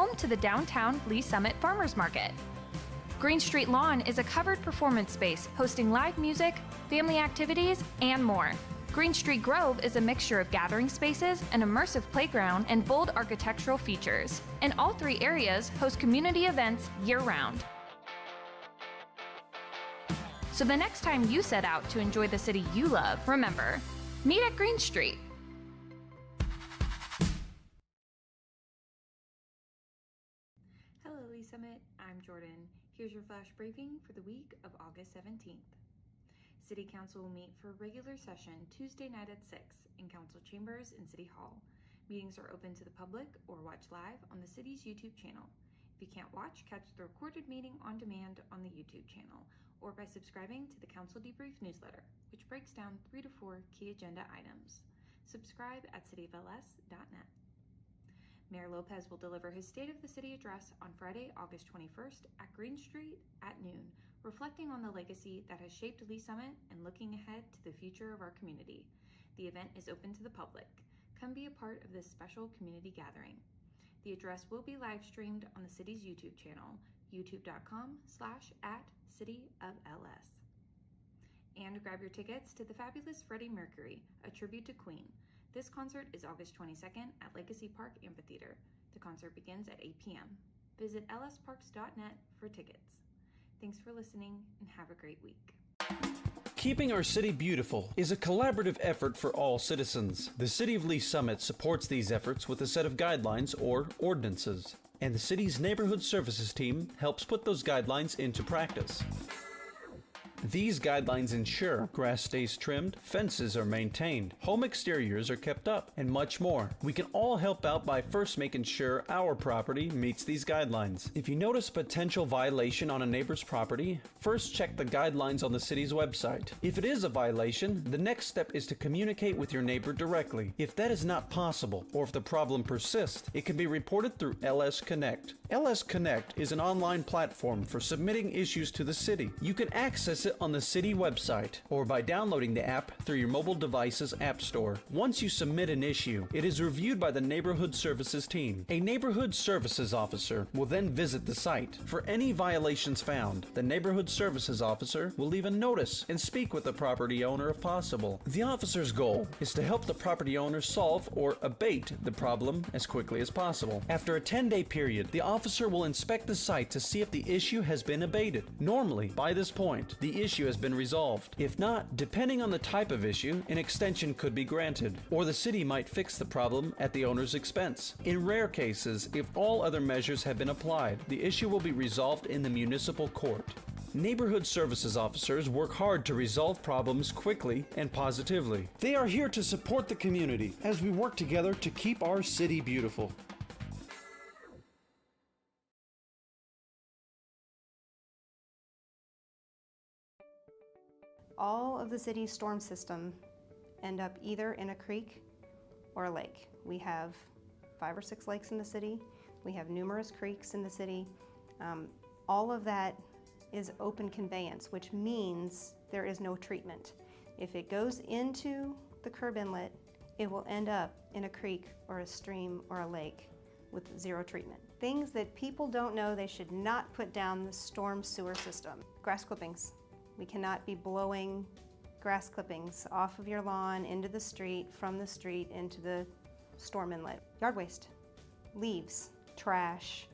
home to the downtown Lee Summit Farmers Market. Green Street Lawn is a covered performance space hosting live music, family activities, and more. Green Street Grove is a mixture of gathering spaces, an immersive playground, and bold architectural features. And all three areas host community events year-round. So the next time you set out to enjoy the city you love, remember, meet at Green Street. Hello, Lee Summit. I'm Jordan. Here's your flash briefing for the week of August 17th. City Council will meet for a regular session Tuesday night at 6 in Council Chambers in City Hall. Meetings are open to the public or watch live on the city's YouTube channel. If you can't watch, catch the recorded meeting on demand on the YouTube channel or by subscribing to the Council Debrief newsletter, which breaks down 3 to 4 key agenda items. Subscribe at cityofls.net. Mayor Lopez will deliver his State of the City address on Friday, August 21st at Green Street at noon, reflecting on the legacy that has shaped Lee Summit and looking ahead to the future of our community. The event is open to the public. Come be a part of this special community gathering. The address will be live streamed on the city's YouTube channel, youtube.com/@cityofls. And grab your tickets to the fabulous Freddie Mercury, a tribute to Queen. This concert is August 22nd at Legacy Park Amphitheater. The concert begins at 8 p.m. Visit lsparks.net for tickets. Thanks for listening and have a great week. Keeping our city beautiful is a collaborative effort for all citizens. The City of Lee Summit supports these efforts with a set of guidelines or ordinances, and the city's neighborhood services team helps put those guidelines into practice. These guidelines ensure grass stays trimmed, fences are maintained, home exteriors are kept up, and much more. We can all help out by first making sure our property meets these guidelines. If you notice a potential violation on a neighbor's property, first check the guidelines on the city's website. If it is a violation, the next step is to communicate with your neighbor directly. If that is not possible, or if the problem persists, it can be reported through LS Connect. LS Connect is an online platform for submitting issues to the city. You can access it on the city website or by downloading the app through your mobile device's app store. Once you submit an issue, it is reviewed by the Neighborhood Services team. A Neighborhood Services officer will then visit the site. For any violations found, the Neighborhood Services officer will leave a notice and speak with the property owner if possible. The officer's goal is to help the property owner solve or abate the problem as quickly as possible. After a 10-day period, the officer will inspect the site to see if the issue has been abated. Normally, by this point, the issue has been resolved. If not, depending on the type of issue, an extension could be granted, or the city might fix the problem at the owner's expense. In rare cases, if all other measures have been applied, the issue will be resolved in the municipal court. Neighborhood Services officers work hard to resolve problems quickly and positively. They are here to support the community as we work together to keep our city beautiful. All of the city's storm system end up either in a creek or a lake. We have 5 or 6 lakes in the city. We have numerous creeks in the city. All of that is open conveyance, which means there is no treatment. If it goes into the curb inlet, it will end up in a creek or a stream or a lake with zero treatment. Things that people don't know they should not put down the storm sewer system. Grass clippings. We cannot be blowing grass clippings off of your lawn into the street, from the street into the storm inlet. Yard waste, leaves, trash,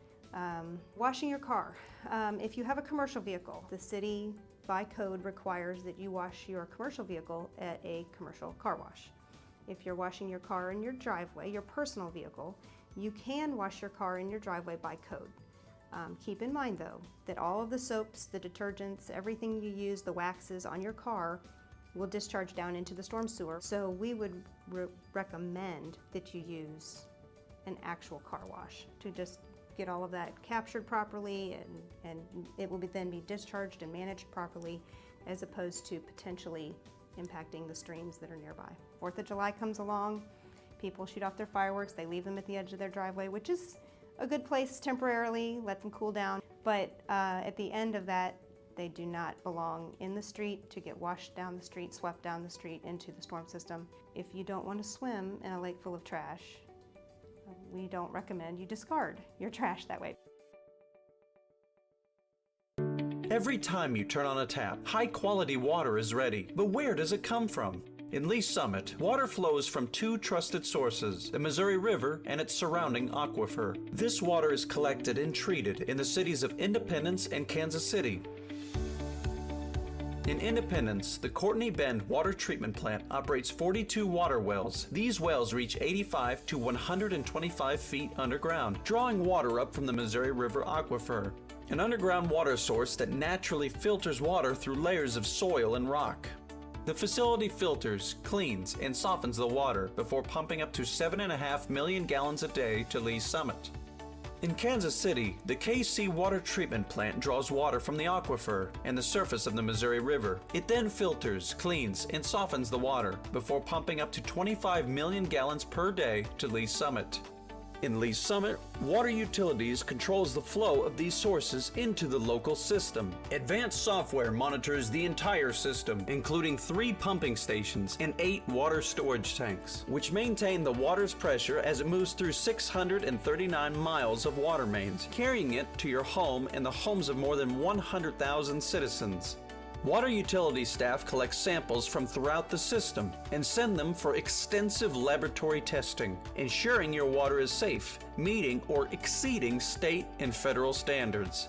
washing your car. If you have a commercial vehicle, the city by code requires that you wash your commercial vehicle at a commercial car wash. If you're washing your car in your driveway, your personal vehicle, you can wash your car in your driveway by code. Keep in mind though, that all of the soaps, the detergents, everything you use, the waxes on your car will discharge down into the storm sewer. So we would recommend that you use an actual car wash to just get all of that captured properly, and it will then be discharged and managed properly, as opposed to potentially impacting the streams that are nearby. 4th of July comes along, people shoot off their fireworks, they leave them at the edge of their driveway, which is a good place temporarily, let them cool down. But at the end of that, they do not belong in the street to get washed down the street, swept down the street into the storm system. If you don't want to swim in a lake full of trash, We don't recommend you discard your trash that way. Every time you turn on a tap, high-quality water is ready. But where does it come from? In Lee Summit, water flows from two trusted sources, the Missouri River and its surrounding aquifer. This water is collected and treated in the cities of Independence and Kansas City. In Independence, the Courtney Bend Water Treatment Plant operates 42 water wells. These wells reach 85 to 125 feet underground, drawing water up from the Missouri River aquifer, an underground water source that naturally filters water through layers of soil and rock. The facility filters, cleans, and softens the water before pumping up to 7.5 million gallons a day to Lee Summit. In Kansas City, the KC Water Treatment Plant draws water from the aquifer and the surface of the Missouri River. It then filters, cleans, and softens the water before pumping up to 25 million gallons per day to Lee Summit. In Lee Summit, Water Utilities controls the flow of these sources into the local system. Advanced software monitors the entire system, including 3 pumping stations and 8 water storage tanks, which maintain the water's pressure as it moves through 639 miles of water mains, carrying it to your home and the homes of more than 100,000 citizens. Water utility staff collect samples from throughout the system and send them for extensive laboratory testing, ensuring your water is safe, meeting or exceeding state and federal standards.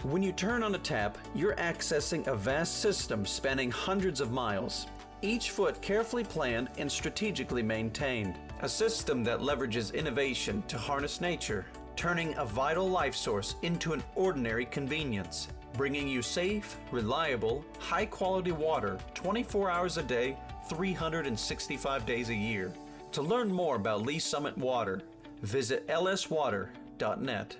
When you turn on a tap, you're accessing a vast system spanning hundreds of miles, each foot carefully planned and strategically maintained. A system that leverages innovation to harness nature, turning a vital life source into an ordinary convenience, bringing you safe, reliable, high-quality water 24 hours a day, 365 days a year. To learn more about Lee Summit Water, visit lswater.net.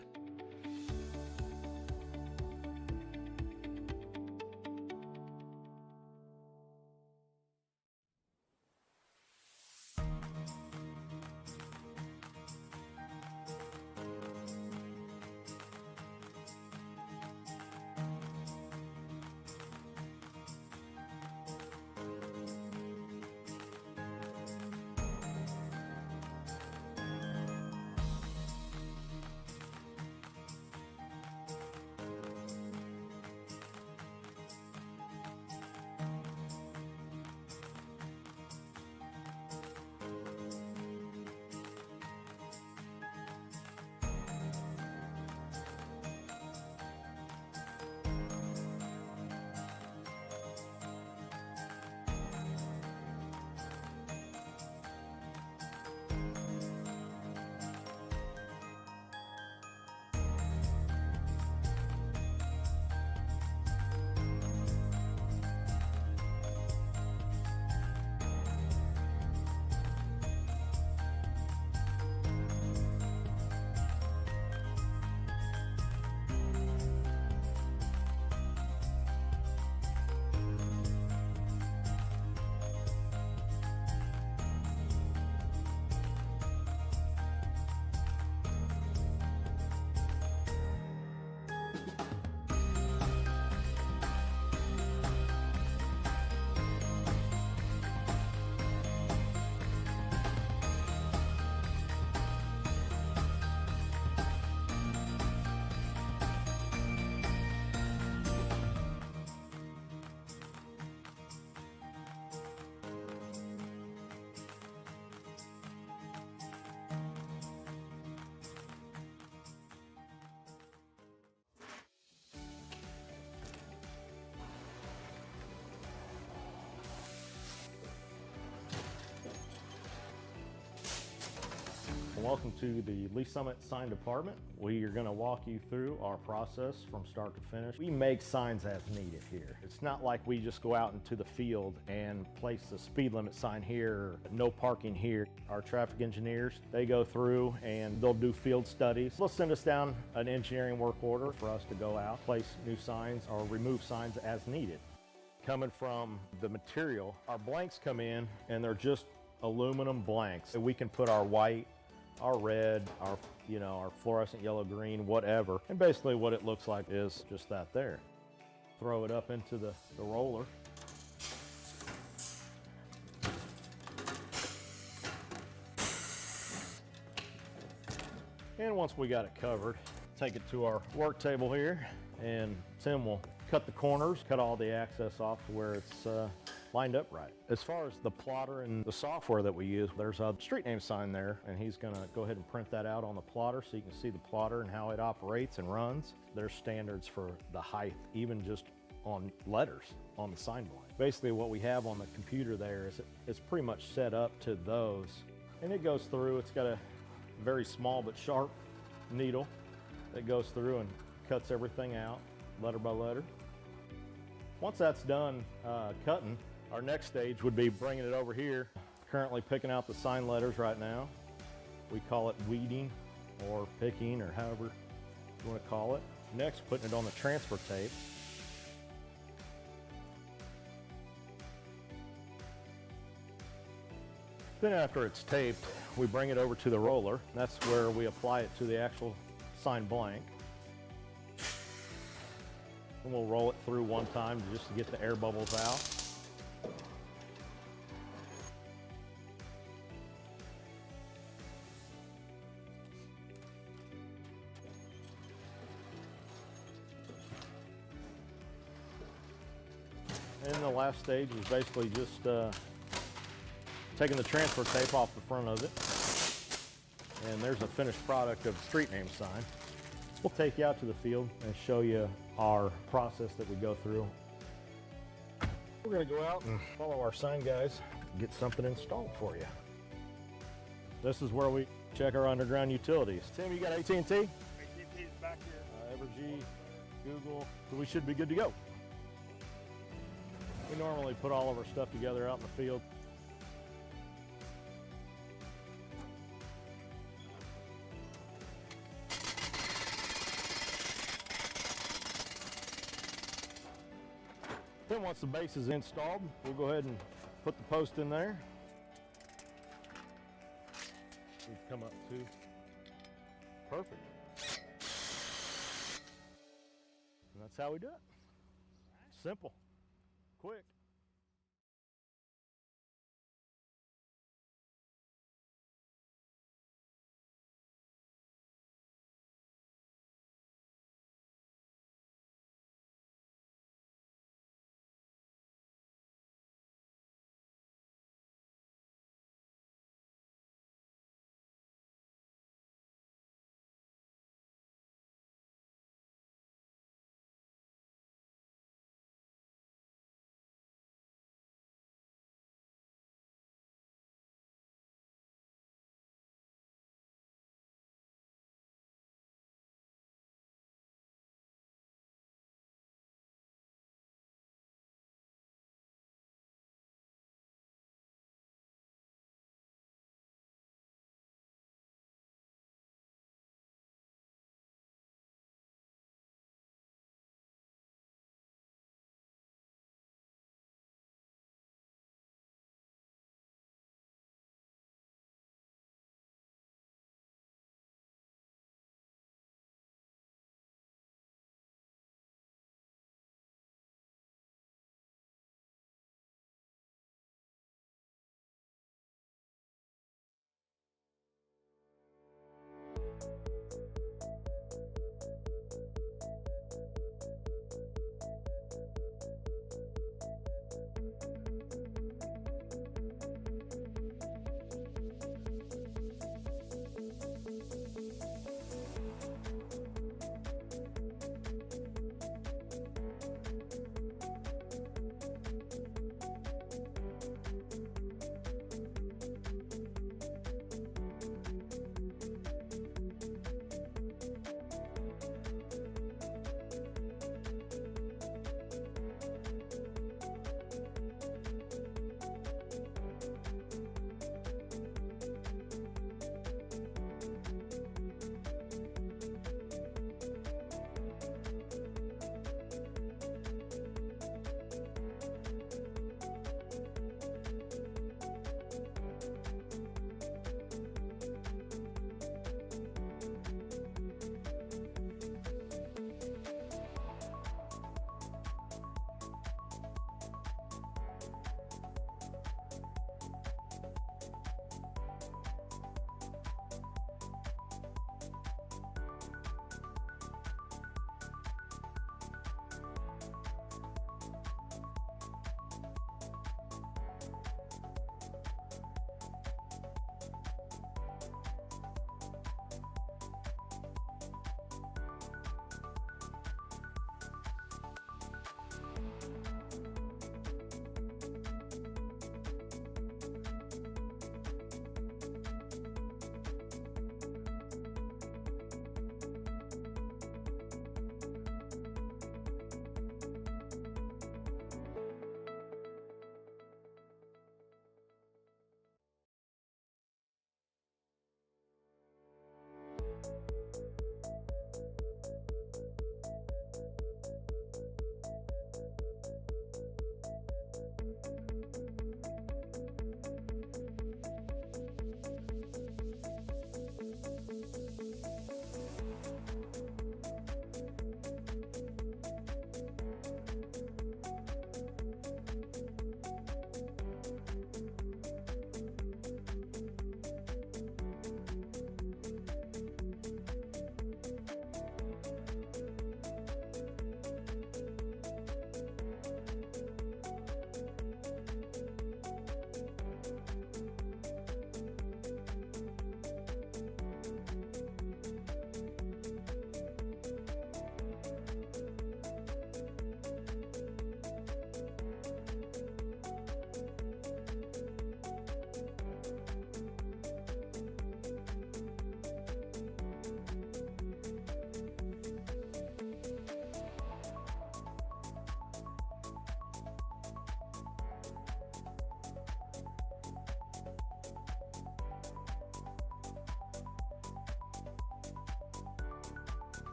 Welcome to the Lee Summit Sign Department. We are going to walk you through our process from start to finish. We make signs as needed here. It's not like we just go out into the field and place a speed limit sign here, no parking here. Our traffic engineers, they go through and they'll do field studies. They'll send us down an engineering work order for us to go out, place new signs or remove signs as needed. Coming from the material, our blanks come in and they're just aluminum blanks. We can put our white, our red, our fluorescent yellow, green, whatever. And basically what it looks like is just that there. Throw it up into the roller. And once we got it covered, take it to our work table here, and Tim will cut the corners, cut all the access off to where it's lined up right. As far as the plotter and the software that we use, there's a street name sign there, and he's gonna go ahead and print that out on the plotter so you can see the plotter and how it operates and runs. There's standards for the height, even just on letters on the sign blank. Basically what we have on the computer there is it's pretty much set up to those. And it goes through, it's got a very small but sharp needle that goes through and cuts everything out letter by letter. Once that's done cutting, our next stage would be bringing it over here. Currently picking out the sign letters right now. We call it weeding or picking or however you want to call it. Next, putting it on the transfer tape. Then after it's taped, we bring it over to the roller. That's where we apply it to the actual sign blank. And we'll roll it through one time just to get the air bubbles out. And the last stage is basically just taking the transfer tape off the front of it. And there's a finished product of the street name sign. We'll take you out to the field and show you our process that we go through. We're gonna go out and follow our sign guys, get something installed for you. This is where we check our underground utilities. Tim, you got AT&T? AT&T's back here. Evergy, Google, so we should be good to go. We normally put all of our stuff together out in the field. Then once the base is installed, we'll go ahead and put the post in there. We've come up to perfect. And that's how we do it. Simple, quick.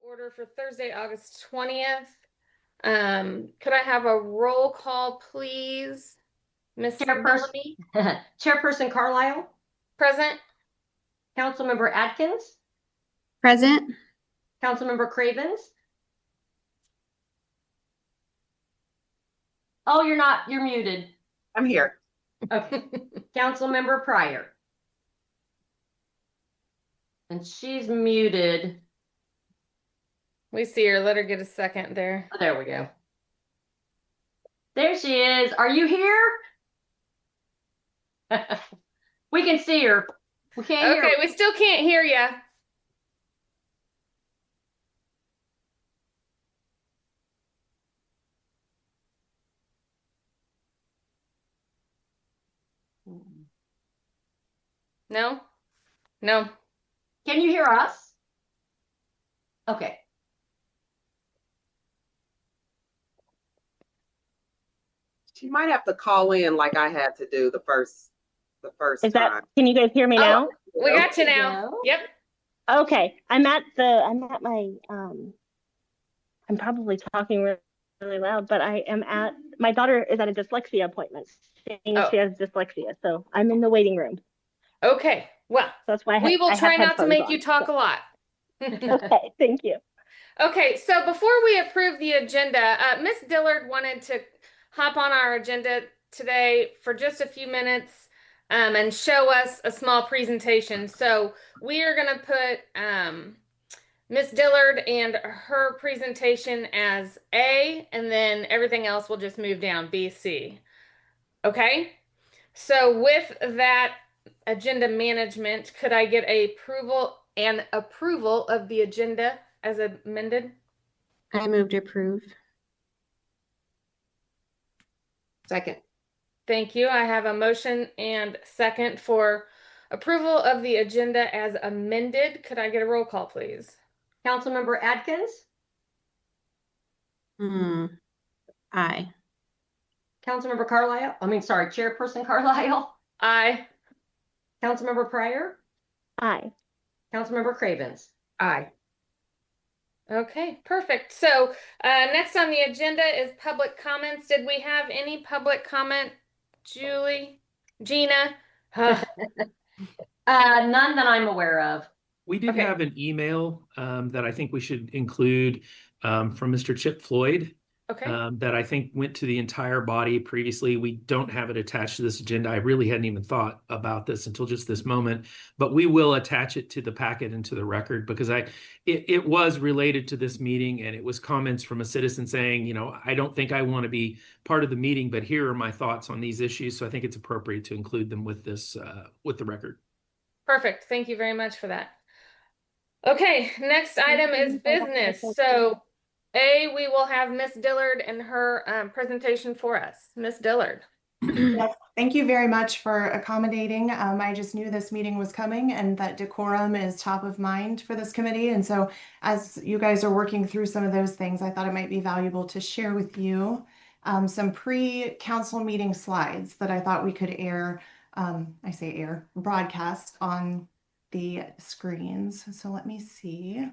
Order for Thursday, August 20th. Could I have a roll call, please? Miss Chairperson, Bellamy, Chairperson Carlisle, present. Councilmember Atkins, Present. Councilmember Cravens. Oh, you're not, you're muted. I'm here. Okay. Councilmember Pryor. And she's muted. We see her. Let her get a second there. Oh, there we go. There she is. Are you here? We can see her. We can't hear Okay, her. we still can't hear you. No? No. Can you hear us? Okay. She might have to call in like I had to do the first Is time. that, can you guys hear me now? We got you now. No. Yep. Okay, I'm at my, I'm probably talking really loud, but I am at, my daughter is at a dyslexia appointment, saying Oh. she has dyslexia, so I'm in the waiting room. Okay. Well, That's why we will I have try not to headphones make on, you talk so. a lot. Okay, thank you. Okay, so before we approve the agenda, Miss Dillard wanted to hop on our agenda today for just a few minutes and show us a small presentation. So we are going to put Miss Dillard and her presentation as A, and then everything else will just move down, B, C. Okay, so with that agenda management, could I get a approval of the agenda as amended? I moved to approve. Second. Thank you. I have a motion and second for approval of the agenda as amended. Could I get a roll call, please? Councilmember Atkins, Aye. Councilmember Carlisle, Chairperson Carlisle, Aye. Councilmember Pryor, Aye. Councilmember Cravens. Aye. Okay, perfect. So next on the agenda is public comments. Did we have any public comment, Julie? Gina? None that I'm aware of. We did Okay. have an email that I think we should include from Mr. Chip Floyd Okay. that I think went to the entire body previously. We don't have it attached to this agenda. I really hadn't even thought about this until just this moment, but we will attach it to the packet and to the record because it was related to this meeting, and it was comments from a citizen saying, you know, I don't think I want to be part of the meeting, but here are my thoughts on these issues. So I think it's appropriate to include them with this with the record. Perfect. Thank you very much for that. Okay, next item is business. So A, we will have Miss Dillard and her presentation for us. Miss Dillard. Yes, thank you very much for accommodating. I just knew this meeting was coming and that decorum is top of mind for this committee. And so as you guys are working through some of those things, I thought it might be valuable to share with you some pre-council meeting slides that I thought we could air I say air, broadcast on the screens. So let me see.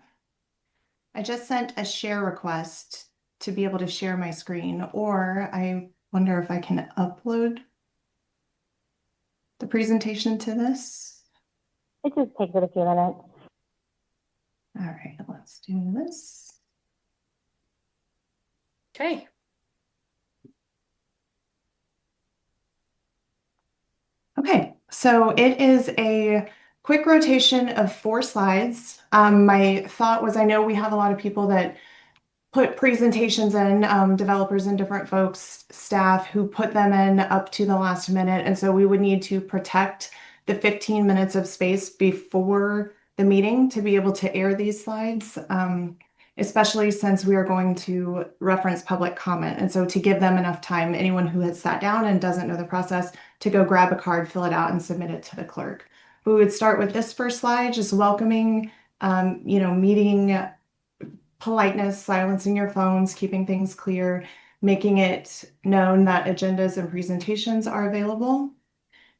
I just sent a share request to be able to share my screen, or I wonder if I can upload the presentation to this. It just takes it a few minutes. All right, let's do this. Okay. Okay, so it is a quick rotation of 4 slides. My thought was, I know we have a lot of people that put presentations in, developers and different folks, staff who put them in up to the last minute. And so we would need to protect the 15 minutes of space before the meeting to be able to air these slides, especially since we are going to reference public comment. And so to give them enough time, anyone who has sat down and doesn't know the process, to go grab a card, fill it out, and submit it to the clerk. We would start with this first slide, just welcoming, meeting politeness, silencing your phones, keeping things clear, making it known that agendas and presentations are available.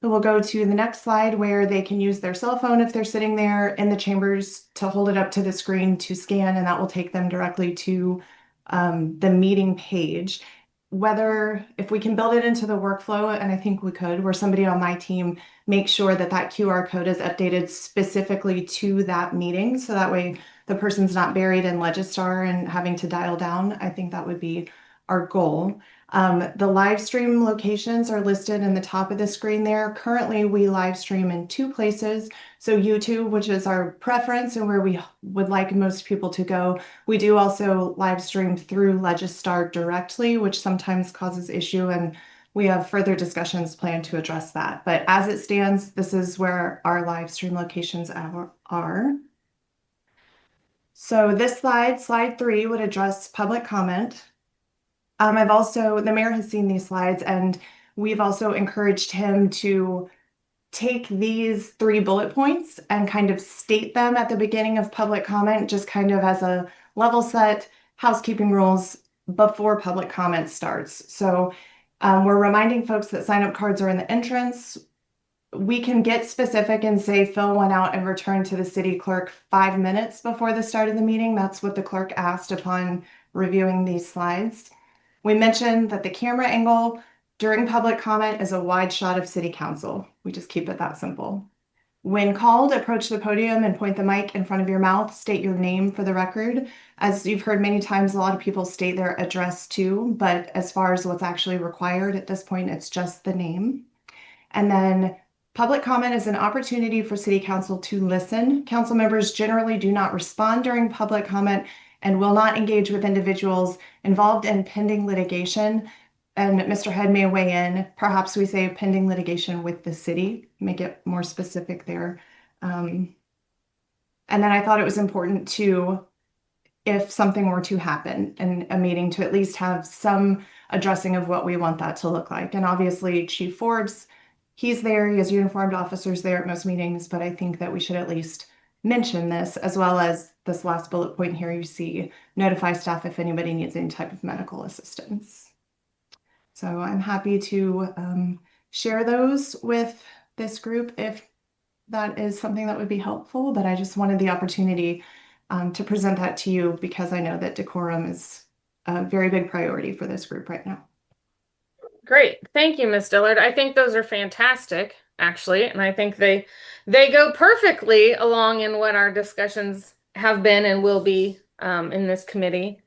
Then we'll go to the next slide where they can use their cell phone if they're sitting there in the chambers to hold it up to the screen to scan, and that will take them directly to the meeting page. Whether if we can build it into the workflow, and I think we could, where somebody on my team makes sure that that QR code is updated specifically to that meeting, so that way the person's not buried in Legistar and having to dial down. I think that would be our goal. The live stream locations are listed in the top of the screen there. Currently, we live stream in 2 places. So YouTube, which is our preference and where we would like most people to go. We do also live stream through Legistar directly, which sometimes causes issue, and we have further discussions planned to address that. But as it stands, this is where our live stream locations are. So this slide, slide 3, would address public comment. The mayor has seen these slides, and we've also encouraged him to take these 3 bullet points and kind of state them at the beginning of public comment, just kind of as a level set housekeeping rules before public comment starts. So we're reminding folks that sign-up cards are in the entrance. We can get specific and say fill one out and return to the city clerk 5 minutes before the start of the meeting. That's what the clerk asked upon reviewing these slides. We mentioned that the camera angle during public comment is a wide shot of city council. We just keep it that simple. When called, approach the podium and point the mic in front of your mouth. State your name for the record. As you've heard many times, a lot of people state their address too, but as far as what's actually required at this point, it's just the name. And then public comment is an opportunity for city council to listen. Council members generally do not respond during public comment and will not engage with individuals involved in pending litigation. And Mr. Head may weigh in. Perhaps we say pending litigation with the city, make it more specific there. And then I thought it was important to, if something were to happen in a meeting, to at least have some addressing of what we want that to look like. And obviously Chief Forbes, he's there, he has uniformed officers there at most meetings, but I think that we should at least mention this, as well as this last bullet point here, you see notify staff if anybody needs any type of medical assistance. So I'm happy to share those with this group if that is something that would be helpful, but I just wanted the opportunity to present that to you because I know that decorum is a very big priority for this group right now. Great. Thank you, Ms. Dillard. I think those are fantastic, actually, and I think they go perfectly along in what our discussions have been and will be in this committee.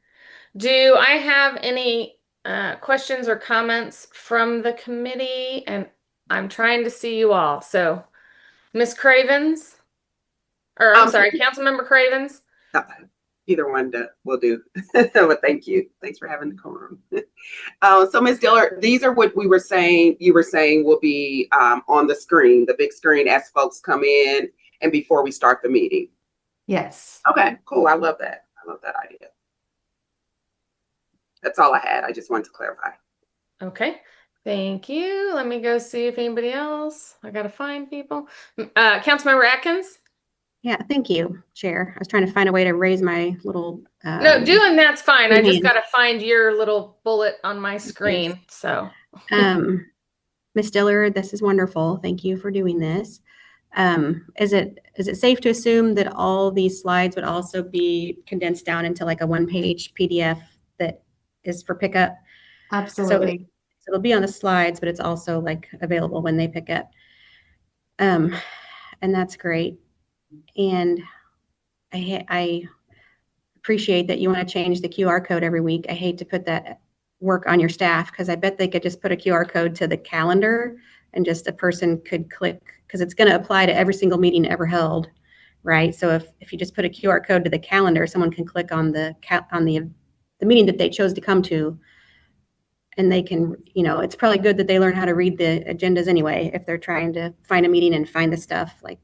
Do I have any questions or comments from the committee? And I'm trying to see you all. So, Ms. Cravens, or I'm sorry, Councilmember Cravens. Either one will do. But thank you. Thanks for having the quorum. So Ms. Dillard, these are what you were saying will be on the screen, the big screen as folks come in and before we start the meeting. Yes. Okay, cool. I love that. I love that idea. That's all I had. I just wanted to clarify. Okay. Thank you. Let me go see if anybody else. I got to find people. Councilmember Atkins. Yeah, thank you, Chair. I was trying to find a way to raise my little. No, doing that's fine. I just got to find your little bullet on my screen. So, Ms. Dillard, this is wonderful. Thank you for doing this. Is it safe to assume that all these slides would also be condensed down into like a one-page PDF that is for pickup? Absolutely. So it'll be on the slides, but it's also like available when they pick up. And that's great. And I appreciate that you want to change the QR code every week. I hate to put that work on your staff because I bet they could just put a QR code to the calendar and just a person could click, because it's going to apply to every single meeting ever held, right? So if you just put a QR code to the calendar, someone can click on the meeting that they chose to come to, and they can, it's probably good that they learn how to read the agendas anyway if they're trying to find a meeting and find the stuff like.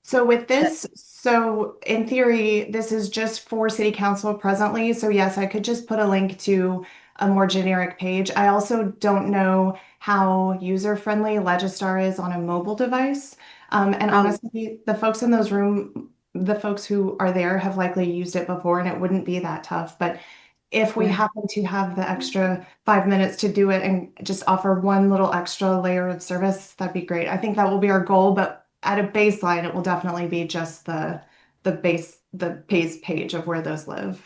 So with this, so in theory, this is just for city council presently. So yes, I could just put a link to a more generic page. I also don't know how user-friendly Legistar is on a mobile device. And honestly, the folks in those room, the folks who are there have likely used it before and it wouldn't be that tough. But if we happen to have the extra 5 minutes to do it and just offer one little extra layer of service, that'd be great. I think that will be our goal, but at a baseline, it will definitely be just the base page of where those live.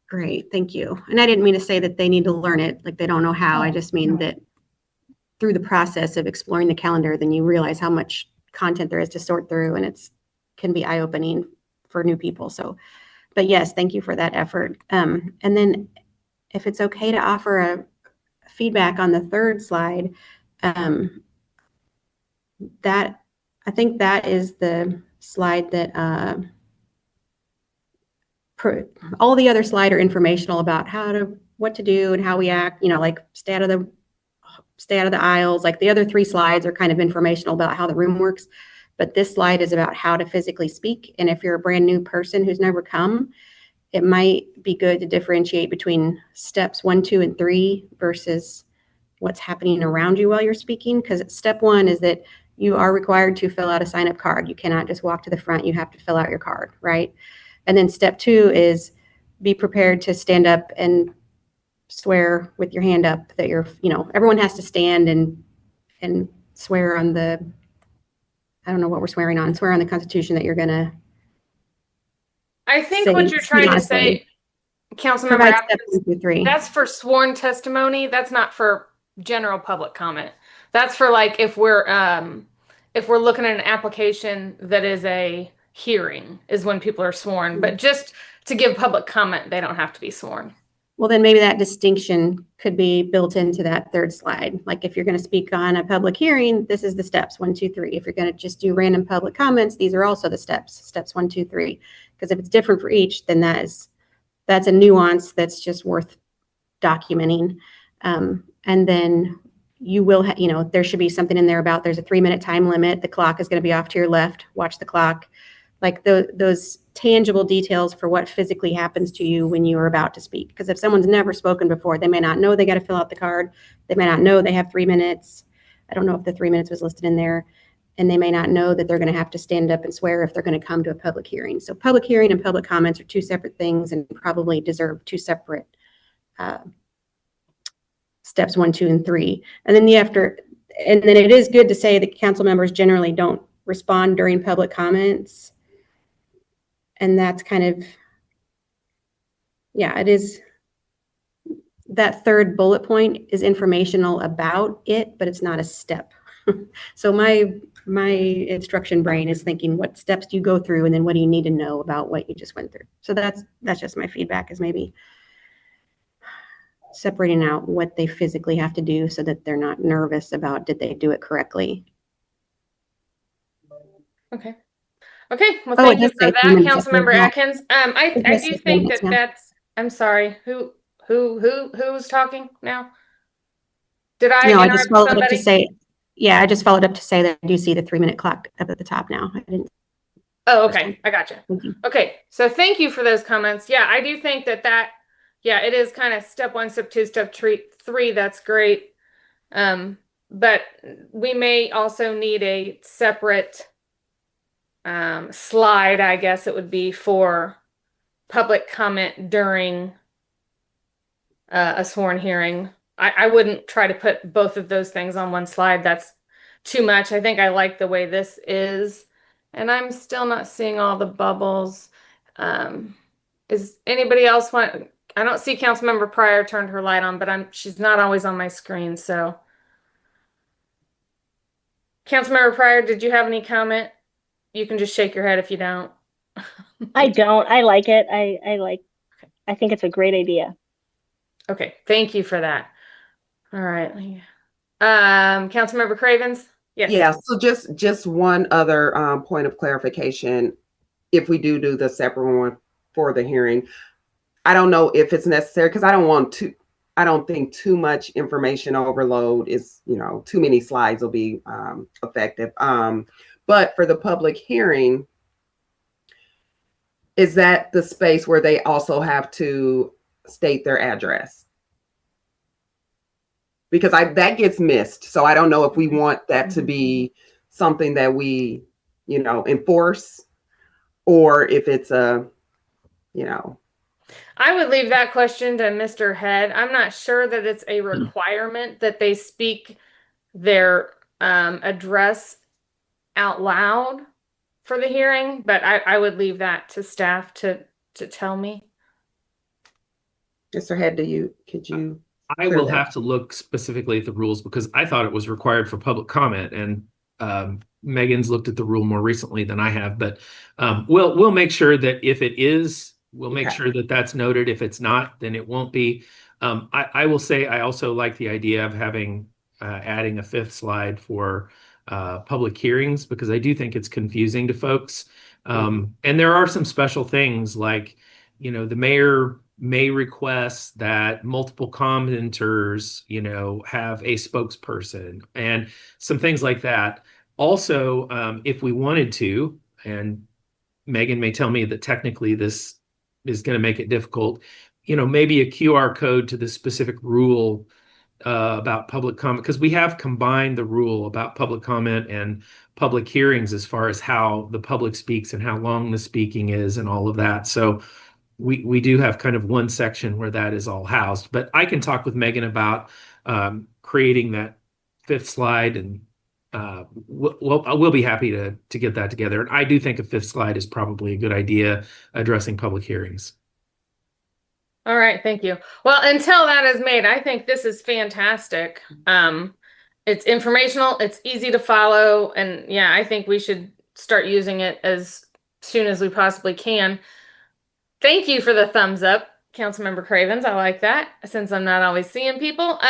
Great, thank you. And I didn't mean to say that they need to learn it, like they don't know how. I just mean that through the process of exploring the calendar, then you realize how much content there is to sort through, and can be eye-opening for new people. So, but yes, thank you for that effort. And then if it's okay to offer a feedback on the third slide, that I think that is the slide that all the other slides are informational about what to do and how we act, like stay out of the aisles. Like the other 3 slides are kind of informational about how the room works, but this slide is about how to physically speak. And if you're a brand new person who's never come, it might be good to differentiate between steps 1, 2, and 3 versus what's happening around you while you're speaking. Because step 1 is that you are required to fill out a sign-up card. You cannot just walk to the front. You have to fill out your card, right? And then step 2 is be prepared to stand up and swear with your hand up that everyone has to stand and swear on I don't know what we're swearing on, swear on the Constitution that you're going to. I think what you're trying to say, Councilmember Atkins, that's for sworn testimony. That's not for general public comment. That's for like if we're looking at an application that is a hearing is when people are sworn. But just to give public comment, they don't have to be sworn. Well, then maybe that distinction could be built into that third slide. Like if you're going to speak on a public hearing, this is the steps 1, 2, 3. If you're going to just do random public comments, these are also the steps 1, 2, 3. Because if it's different for each, then that's a nuance that's just worth documenting. And then you will, there should be something in there about there's a 3-minute time limit. The clock is going to be off to your left. Watch the clock. Like those tangible details for what physically happens to you when you are about to speak. Because if someone's never spoken before, they may not know they got to fill out the card. They may not know they have 3 minutes. I don't know if the 3 minutes was listed in there. And they may not know that they're going to have to stand up and swear if they're going to come to a public hearing. So public hearing and public comments are 2 separate things and probably deserve 2 separate steps 1, 2, and 3. And then and then it is good to say that council members generally don't respond during public comments. And that's kind of, it is, that third bullet point is informational about it, but it's not a step. So my instruction brain is thinking, what steps do you go through? And then what do you need to know about what you just went through? So that's just my feedback, is maybe separating out what they physically have to do so that they're not nervous about, did they do it correctly? Okay. Well, thank you for that, Councilmember Atkins. I do think that's, I'm sorry, who's talking now? Did I interrupt I just followed somebody? up to say, I just followed up to say that I do see the 3-minute clock up at the top now. I didn't. Oh, okay. I gotcha. Okay. So thank you for those comments. Yeah, I do think that it is kind of step 1, step 2, step 3. That's great. But we may also need a separate slide, I guess it would be, for public comment during a sworn hearing. I wouldn't try to put both of those things on one slide. That's too much. I think I like the way this is, and I'm still not seeing all the bubbles. Is anybody else want? I don't see Councilmember Pryor turned her light on, but she's not always on my screen. So, Councilmember Pryor, did you have any comment? You can just shake your head if you don't. I don't. I like it. I think it's a great idea. Okay, thank you for that. All right. Councilmember Cravens? Yes. Yeah, so just one other point of clarification. If we do the separate one for the hearing, I don't know if it's necessary because I don't think too much information overload is, too many slides will be effective. But for the public hearing, is that the space where they also have to state their address? Because that gets missed. So I don't know if we want that to be something that we, enforce, or if it's I would leave that question to Mr. Head. I'm not sure that it's a requirement that they speak their address out loud for the hearing, but I would leave that to staff to tell me. Mr. Head, could you? I will have to look specifically at the rules because I thought it was required for public comment, and Megan's looked at the rule more recently than I have. But we'll make sure that if it is, we'll make sure that that's noted. If it's not, then it won't be. I will say I also like the idea of having adding a 5th slide for public hearings because I do think it's confusing to folks. And there are some special things like, the mayor may request that multiple commenters, have a spokesperson and some things like that. Also, if we wanted to, and Megan may tell me that technically this is going to make it difficult, maybe a QR code to the specific rule about public comment, because we have combined the rule about public comment and public hearings as far as how the public speaks and how long the speaking is and all of that. So we do have kind of one section where that is all housed, but I can talk with Megan about creating that 5th slide, and we'll be happy to get that together. And I do think a 5th slide is probably a good idea addressing public hearings. All right, thank you. Well, until that is made, I think this is fantastic. It's informational, it's easy to follow, and yeah, I think we should start using it as soon as we possibly can. Thank you for the thumbs up, Councilmember Cravens. I like that since I'm not always seeing people.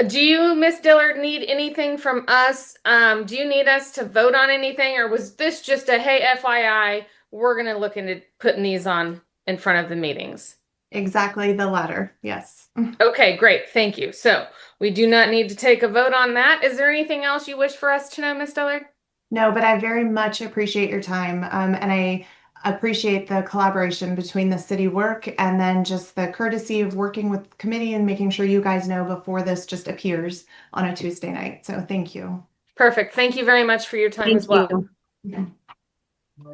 Do you, Miss Dillard, need anything from us? Do you need us to vote on anything, or was this just a, hey, FYI, we're going to look into putting these on in front of the meetings? Exactly the latter. Yes. Okay, great. Thank you. So we do not need to take a vote on that. Is there anything else you wish for us to know, Miss Dillard? No, but I very much appreciate your time. And I appreciate the collaboration between the city work and then just the courtesy of working with the committee and making sure you guys know before this just appears on a Tuesday night. So thank you. Perfect. Thank you very much for your time as well.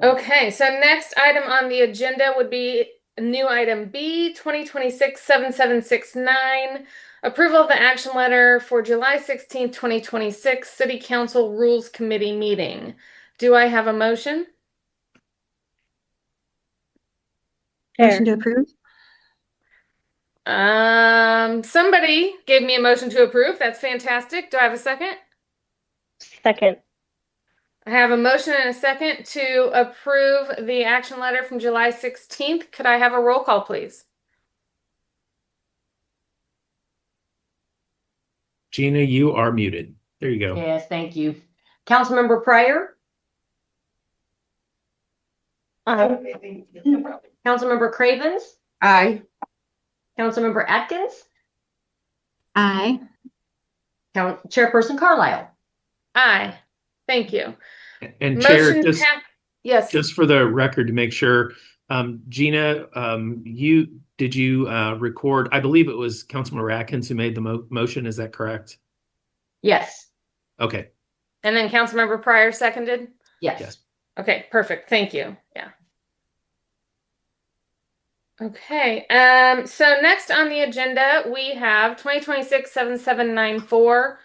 Okay, so next item on the agenda would be new item B, 2026-7769, approval of the action letter for July 16th, 2026 City Council Rules Committee meeting. Do I have a motion? Motion to approve. Somebody gave me a motion to approve. That's fantastic. Do I have a second? Second. I have a motion and a second to approve the action letter from July 16th. Could I have a roll call, please? Gina, you are muted. There you go. Yes, thank you. Councilmember Pryor? Councilmember Cravens? Aye. Councilmember Atkins? Aye. Chairperson Carlisle? Aye. Thank you. And Chair, yes. Just for the record to make sure, Gina, did you record? I believe it was Councilmember Atkins who made the motion. Is that correct? Yes. Okay. And then Councilmember Pryor seconded? Yes. Okay, perfect. Thank you. Yeah. Okay, so next on the agenda, we have 2026-7794.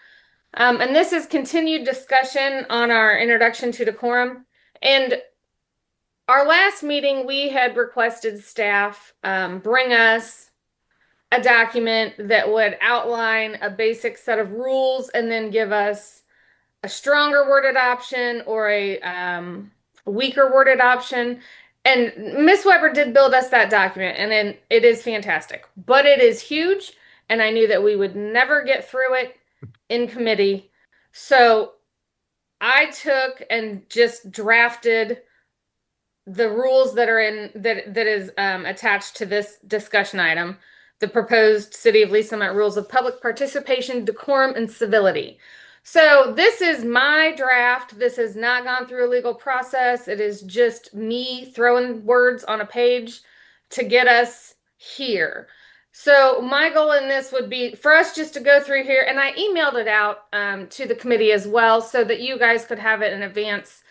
And this is continued discussion on our introduction to decorum. And our last meeting, we had requested staff bring us a document that would outline a basic set of rules and then give us a stronger worded option or a weaker worded option. And Miss Weber did build us that document, and then it is fantastic, but it is huge, and I knew that we would never get through it in committee. So I took and just drafted the rules that are in that is attached to this discussion item, the proposed City of Lee Summit rules of public participation, decorum, and civility. So this is my draft. This has not gone through a legal process. It is just me throwing words on a page to get us here. So my goal in this would be for us just to go through here, and I emailed it out to the committee as well so that you guys could have it in advance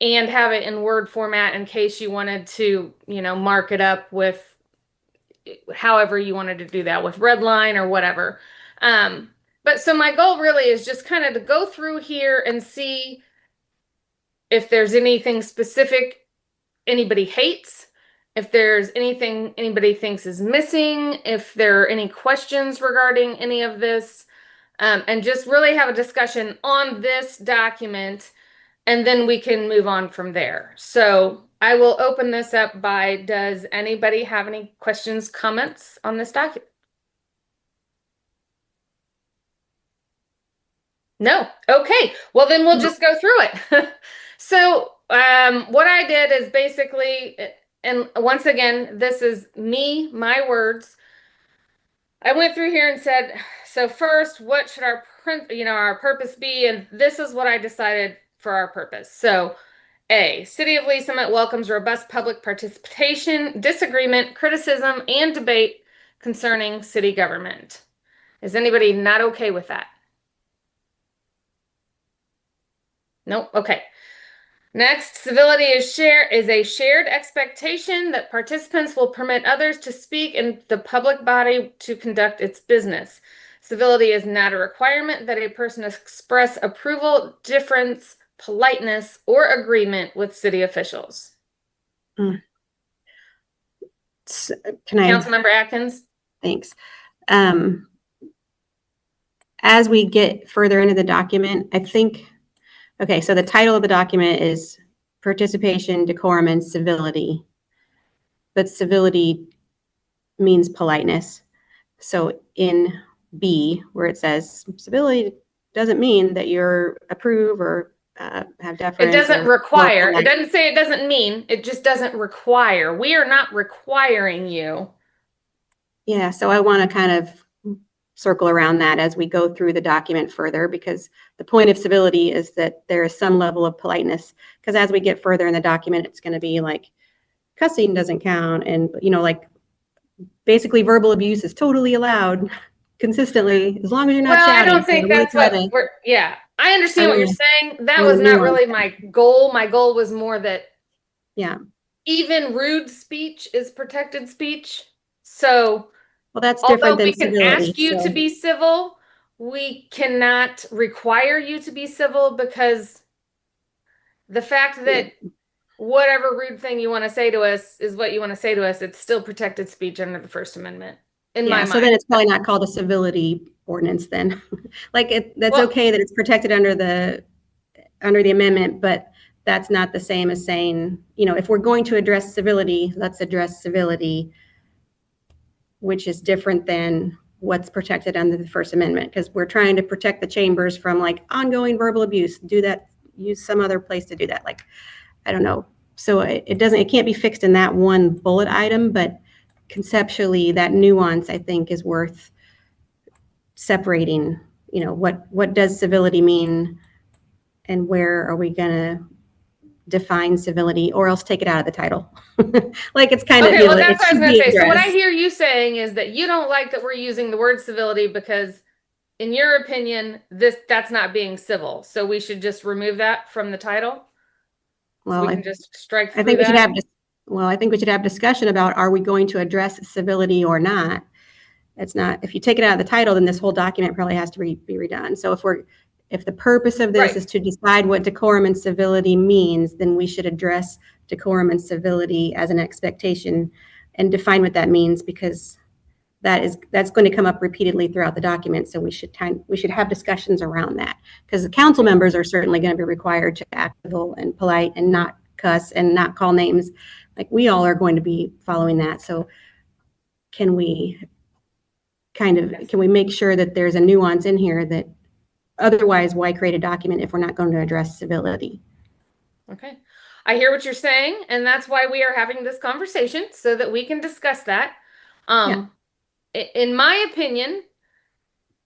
and have it in Word format in case you wanted to, mark it up with however you wanted to do that, with red line or whatever. But so my goal really is just kind of to go through here and see if there's anything specific anybody hates, if there's anything anybody thinks is missing, if there are any questions regarding any of this, and just really have a discussion on this document, and then we can move on from there. So I will open this up by, does anybody have any questions, comments on this document? No. Okay. Well, then we'll just go through it. So what I did is basically, and once again, this is me, my words. I went through here and said, so first, what should our purpose be? And this is what I decided for our purpose. So A, City of Lee Summit welcomes robust public participation, disagreement, criticism, and debate concerning city government. Is anybody not okay with that? Nope. Okay. Next, civility is a shared expectation that participants will permit others to speak and the public body to conduct its business. Civility is not a requirement that a person express approval, difference, politeness, or agreement with city officials. Can I? Councilmember Atkins? Thanks. As we get further into the document, I think, okay, so the title of the document is Participation, Decorum, and Civility. But civility means politeness. So in B, where it says civility doesn't mean that you're approve or have deference. It doesn't require. It doesn't say it doesn't mean. It just doesn't require. We are not requiring you. Yeah, so I want to kind of circle around that as we go through the document further, because the point of civility is that there is some level of politeness, because as we get further in the document, it's going to be like cussing doesn't count, and like basically verbal abuse is totally allowed consistently as long as you're not shouting. I don't think that's what we're, yeah, I understand what you're saying. That was not really my goal. My goal was more that even rude speech is protected speech. So well, that's different than we can civility, ask you to be civil, we cannot require you to be civil, because the fact that whatever rude thing you want to say to us is what you want to say to us, it's still protected speech under the First Amendment. In my mind. So then it's probably not called a civility ordinance then. That's okay that it's protected under the amendment, but that's not the same as saying, if we're going to address civility, let's address civility, which is different than what's protected under the First Amendment, because we're trying to protect the chambers from ongoing verbal abuse. Do that, use some other place to do that. I don't know. So it can't be fixed in that one bullet item, but conceptually that nuance I think is worth separating. What does civility mean, and where are we gonna define civility, or else take it out of the title? It's kind of okay. Well, that's what I was gonna say. So what I hear you saying is that you don't like that we're using the word civility because, in your opinion, that's not being civil. So we should just remove that from the title. Well, so we can just strike through I think we should have well, I think we should have discussion about, are we going to address civility or not? It's not, if you take it out of the title, then this whole document probably has to be redone. So if the purpose of this Right. is to decide what decorum and civility means, then we should address decorum and civility as an expectation and define what that means, because that's going to come up repeatedly throughout the document. So we should have discussions around that, because the council members are certainly going to be required to act civil and polite and not cuss and not call names. Like, we all are going to be following that. So can we make sure that there's a nuance in here that, otherwise, why create a document if we're not going to address civility? Okay. I hear what you're saying, and that's why we are having this conversation, so that we can discuss that. In my opinion,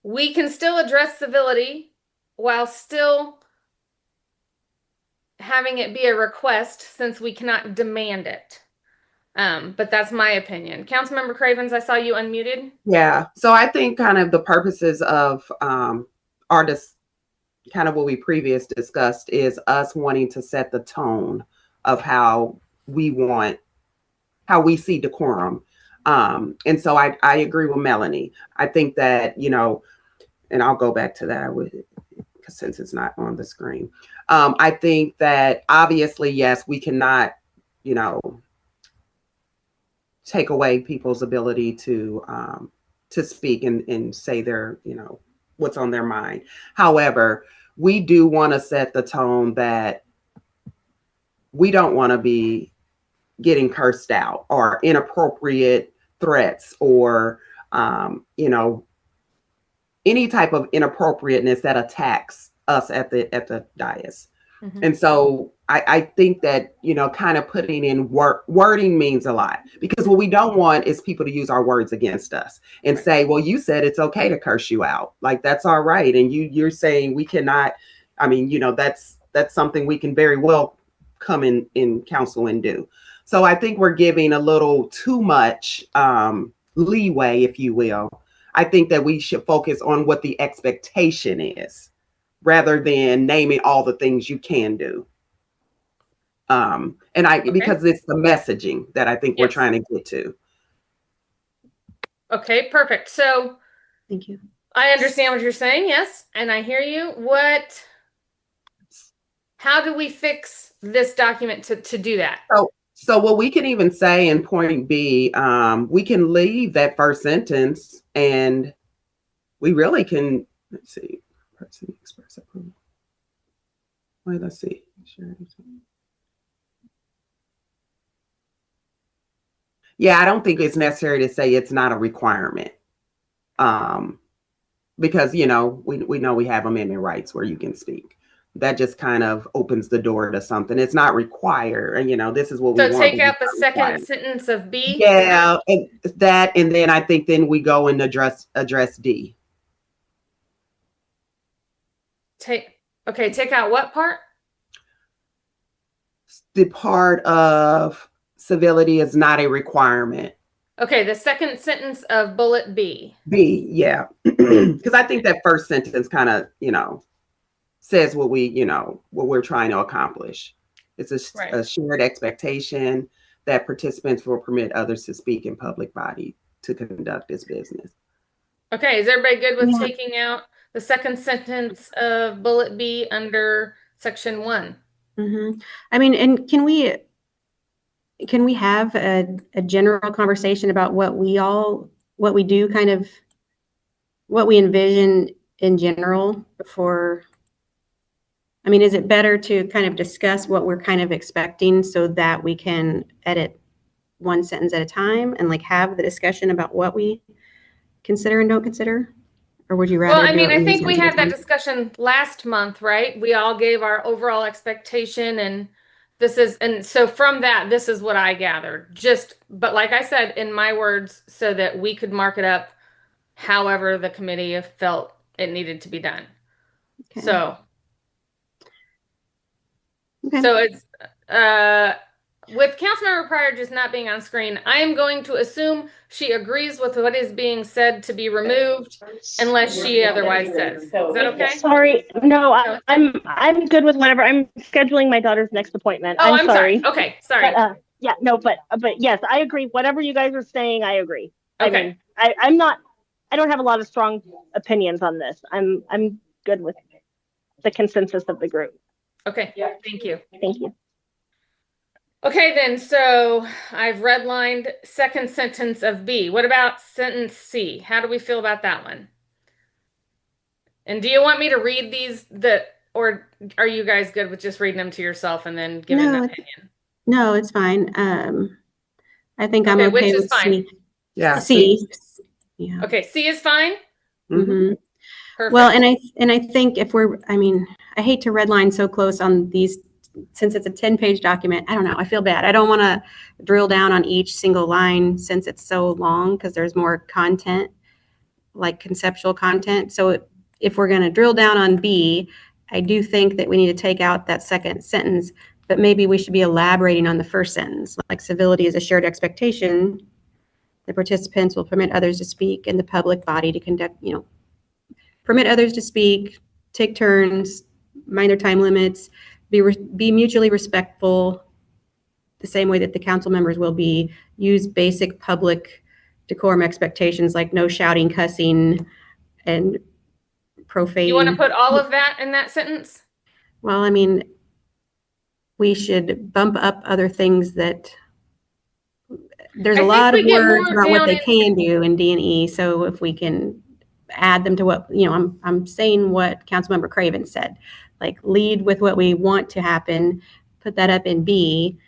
we can still address civility while still having it be a request, since we cannot demand it. But that's my opinion. Councilmember Cravens, I saw you unmuted. Yeah. So I think kind of the purposes of kind of what we previously discussed is us wanting to set the tone of how we see decorum. And so I agree with Melanie. I think that, and I'll go back to that since it's not on the screen. I think that obviously, yes, we cannot, take away people's ability to speak and say their, what's on their mind. However, we do want to set the tone that we don't want to be getting cursed out or inappropriate threats or, any type of inappropriateness that attacks us at the dais. Mhm. And so I think that, kind of putting in wording means a lot, because what we don't want is people to use our words against us and say, well, you said it's okay to curse you out. Like, that's all right. And you're saying we cannot, that's something we can very well come in council and do. So I think we're giving a little too much leeway, if you will. I think that we should focus on what the expectation is, rather than naming all the things you can do. Because it's the messaging that I think we're trying to get to. Okay, perfect. So Thank you. I understand what you're saying. Yes. And I hear you. How do we fix this document to do that? So what we can even say in point B, we can leave that first sentence, and we really can, let's see, person express approval. Wait, let's see. Yeah, I don't think it's necessary to say it's not a requirement. Because, we know we have amendment rights where you can speak. That just kind of opens the door to something. It's not required. And, this is what we want. So take out the second sentence of B? Yeah, and then I think then we go and address D. Take out what part? The part of civility is not a requirement. Okay, the second sentence of bullet B. B, yeah. Because I think that first sentence kind of, says what we're trying to accomplish. It's a shared expectation that participants will permit others to speak in public body to conduct this business. Okay, is everybody good with taking out the second sentence of bullet B under section 1? Mm-hmm. I mean, and can we have a general conversation about what we do, kind of what we envision in general before? I mean, is it better to kind of discuss what we're kind of expecting so that we can edit one sentence at a time and like have the discussion about what we consider and don't consider? Or would you rather? Well, I mean, I think we had that discussion last month, right? We all gave our overall expectation, and so from that, this is what I gathered. But like I said, in my words, so that we could mark it up however the committee felt it needed to be done. Okay. So Okay. So it's with Councilmember Pryor just not being on screen, I am going to assume she agrees with what is being said to be removed, unless she otherwise says. Is that okay? Sorry, no, I'm good with whatever. I'm scheduling my daughter's next appointment. Oh, I'm sorry. Okay, sorry. But, Yeah, no, but yes, I agree. Whatever you guys are saying, I agree. I Okay. mean, I'm not, I don't have a lot of strong opinions on this. I'm good with the consensus of the group. Okay, thank you. Thank you. Okay, then, so I've redlined second sentence of B. What about sentence C? How do we feel about that one? And do you want me to read these or are you guys good with just reading them to yourself and then giving an opinion? No, it's fine. I think I'm Okay, okay which is with fine? C. Yeah. C. Yeah. Okay, C is fine? Mm-hmm. Perfect. Well, and I think if I mean, I hate to redline so close on these, since it's a 10-page document. I don't know. I feel bad. I don't want to drill down on each single line since it's so long, because there's more content, like conceptual content. So if we're going to drill down on B, I do think that we need to take out that second sentence, but maybe we should be elaborating on the first sentence, like civility is a shared expectation. The participants will permit others to speak and the public body to conduct, permit others to speak, take turns, mind their time limits, be mutually respectful, the same way that the council members will be, use basic public decorum expectations like no shouting, cussing, and profane. You want to put all of that in that sentence? Well, I mean, we should bump up other things that there's a lot of words about what they can do in D&E. So if we can add them to what, I'm saying what Councilmember Craven said, like lead with what we want to happen, put that up in B,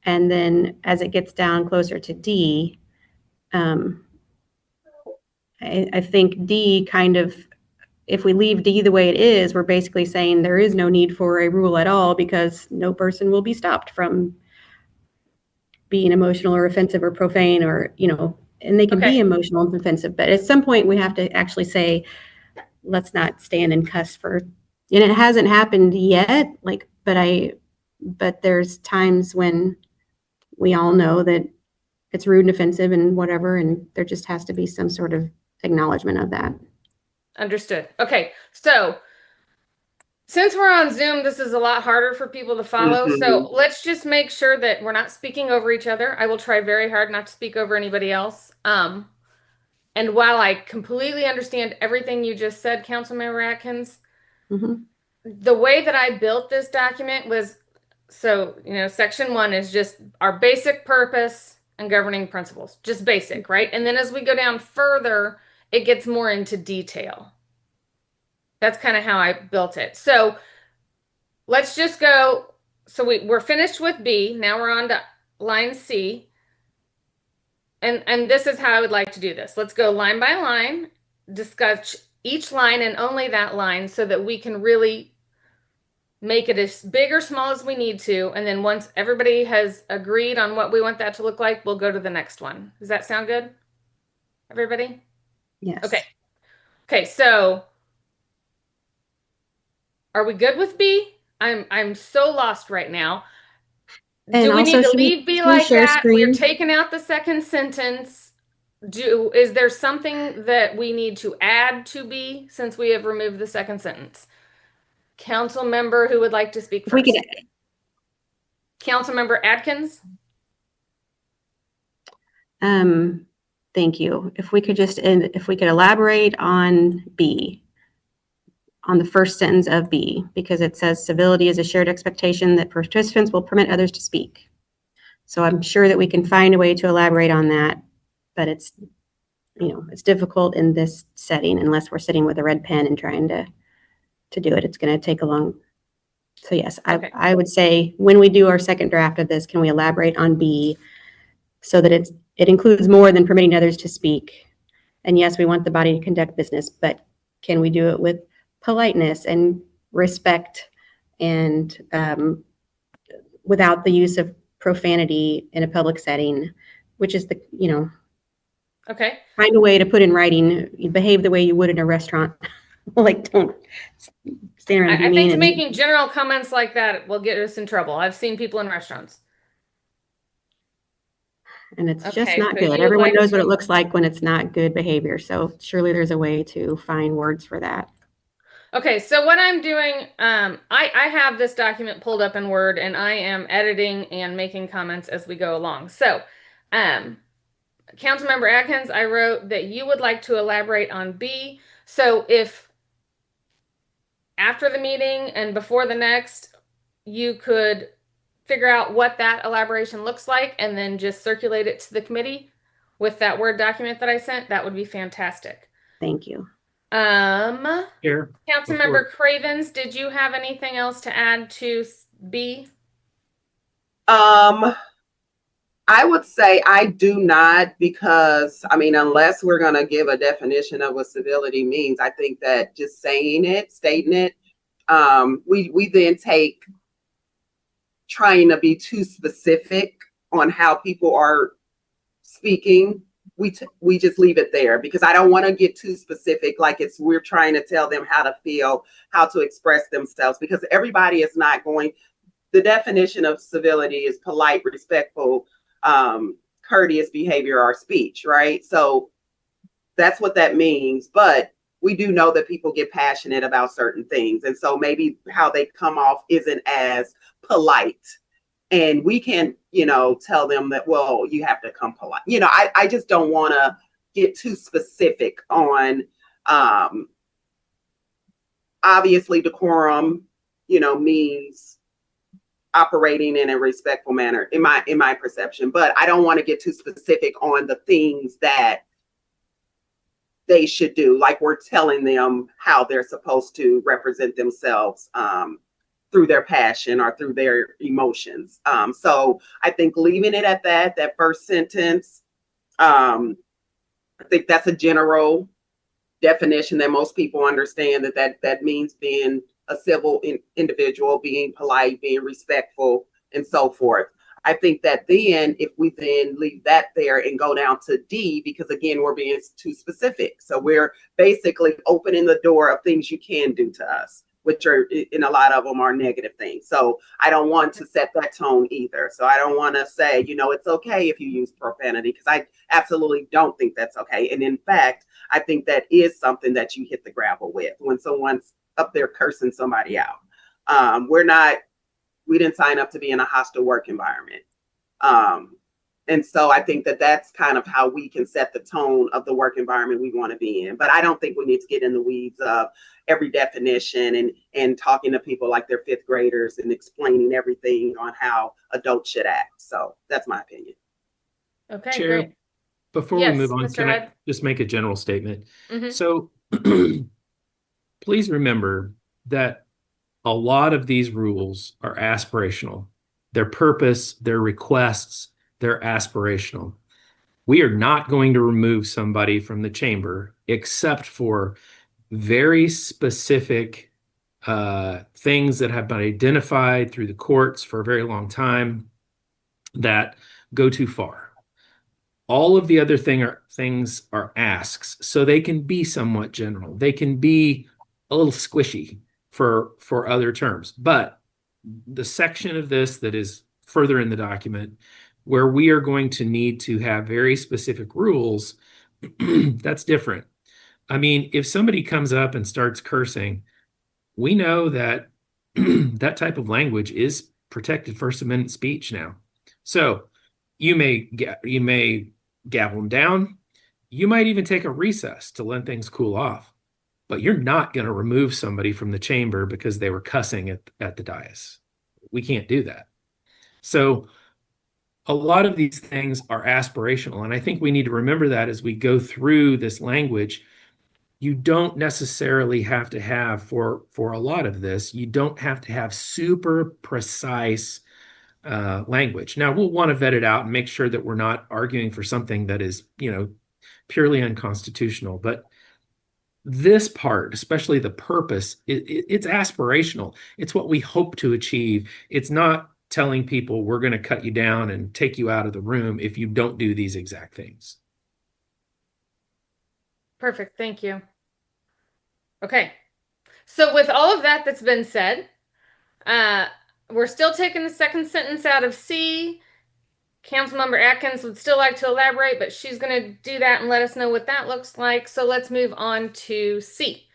and then as it gets down closer to D, I think D kind of, if we leave D the way it is, we're basically saying there is no need for a rule at all because no person will be stopped from being emotional or offensive or profane or, and they can be emotional and offensive, but at some point we have to actually say, let's not stand and cuss and it hasn't happened yet, but there's times when we all know that it's rude and offensive and whatever, and there just has to be some sort of acknowledgement of that. Understood. Okay, so since we're on Zoom, this is a lot harder for people to follow. So let's just make sure that we're not speaking over each other. I will try very hard not to speak over anybody else. And while I completely understand everything you just said, Councilmember Atkins, the way that I built this document was, section 1 is just our basic purpose and governing principles, just basic, right? And then as we go down further, it gets more into detail. That's kind of how I built it. So let's just go. So we're finished with B. Now we're on to line C. And this is how I would like to do this. Let's go line by line, discuss each line and only that line so that we can really make it as big or small as we need to. And then once everybody has agreed on what we want that to look like, we'll go to the next one. Does that sound good? Everybody? Yes. Okay. Okay, so are we good with B? I'm so lost right now. Do we need to leave B like that? We're taking out the second sentence. Is there something that we need to add to B since we have removed the second sentence? Council member who would like to speak first? Council member Atkins? Thank you. If we could elaborate on B, on the first sentence of B, because it says civility is a shared expectation that participants will permit others to speak. So I'm sure that we can find a way to elaborate on that, but it's difficult in this setting unless we're sitting with a red pen and trying to do it. It's going to take a long. So yes, I would say when we do our second draft of this, can we elaborate on B so that it includes more than permitting others to speak? And yes, we want the body to conduct business, but can we do it with politeness and respect and without the use of profanity in a public setting, which is find a way to put in writing, you behave the way you would in a restaurant. Like, don't stand around. I think making general comments like that will get us in trouble. I've seen people in restaurants. And it's just not good. Everyone knows what it looks like when it's not good behavior. So surely there's a way to find words for that. Okay, so what I'm doing, I have this document pulled up in Word and I am editing and making comments as we go along. So, Councilmember Atkins, I wrote that you would like to elaborate on B. So if after the meeting and before the next, you could figure out what that elaboration looks like and then just circulate it to the committee with that Word document that I sent, that would be fantastic. Thank you. Here, Councilmember Cravens, did you have anything else to add to B? I would say I do not, because I mean, unless we're going to give a definition of what civility means, I think that just saying it, stating it, we then take trying to be too specific on how people are speaking. We just leave it there, because I don't want to get too specific, like we're trying to tell them how to feel, how to express themselves, because everybody is not going. The definition of civility is polite, respectful, courteous behavior or speech, right? So that's what that means. But we do know that people get passionate about certain things, and so maybe how they come off isn't as polite. And we can, tell them that, well, you have to come polite. I just don't want to get too specific on, obviously decorum, means operating in a respectful manner in my perception, but I don't want to get too specific on the things that they should do. Like we're telling them how they're supposed to represent themselves, through their passion or through their emotions. So I think leaving it at that first sentence, I think that's a general definition that most people understand, that means being a civil individual, being polite, being respectful, and so forth. I think that then if we then leave that there and go down to D, because again, we're being too specific. So we're basically opening the door of things you can do to us, which are, in a lot of them, are negative things. So I don't want to set that tone either. So I don't want to say, it's okay if you use profanity, because I absolutely don't think that's okay. And in fact, I think that is something that you hit the gravel with when someone's up there cursing somebody out. We didn't sign up to be in a hostile work environment. And so I think that that's kind of how we can set the tone of the work environment we want to be in. But I don't think we need to get in the weeds of every definition and talking to people like they're fifth graders and explaining everything on how adults should act. So that's my opinion. Okay, Chair, great. before Yes, we move on, Mr. can I Hyde. just make a general statement? Mhm. So please remember that a lot of these rules are aspirational. Their purpose, their requests, they're aspirational. We are not going to remove somebody from the chamber except for very specific things that have been identified through the courts for a very long time that go too far. All of the other things are asks, so they can be somewhat general. They can be a little squishy for other terms. But the section of this that is further in the document, where we are going to need to have very specific rules, that's different. I mean, if somebody comes up and starts cursing, we know that that type of language is protected First Amendment speech now. So you may gavel them down. You might even take a recess to let things cool off. But you're not going to remove somebody from the chamber because they were cussing at the dais. We can't do that. So a lot of these things are aspirational. And I think we need to remember that as we go through this language. You don't necessarily have to have, for a lot of this, you don't have to have super precise language. Now, we'll want to vet it out and make sure that we're not arguing for something that is, purely unconstitutional. But this part, especially the purpose, it's aspirational. It's what we hope to achieve. It's not telling people we're going to cut you down and take you out of the room if you don't do these exact things. Perfect. Thank you. Okay. So with all of that that's been said, we're still taking the second sentence out of C. Councilmember Atkins would still like to elaborate, but she's going to do that and let us know what that looks like. So let's move on to C.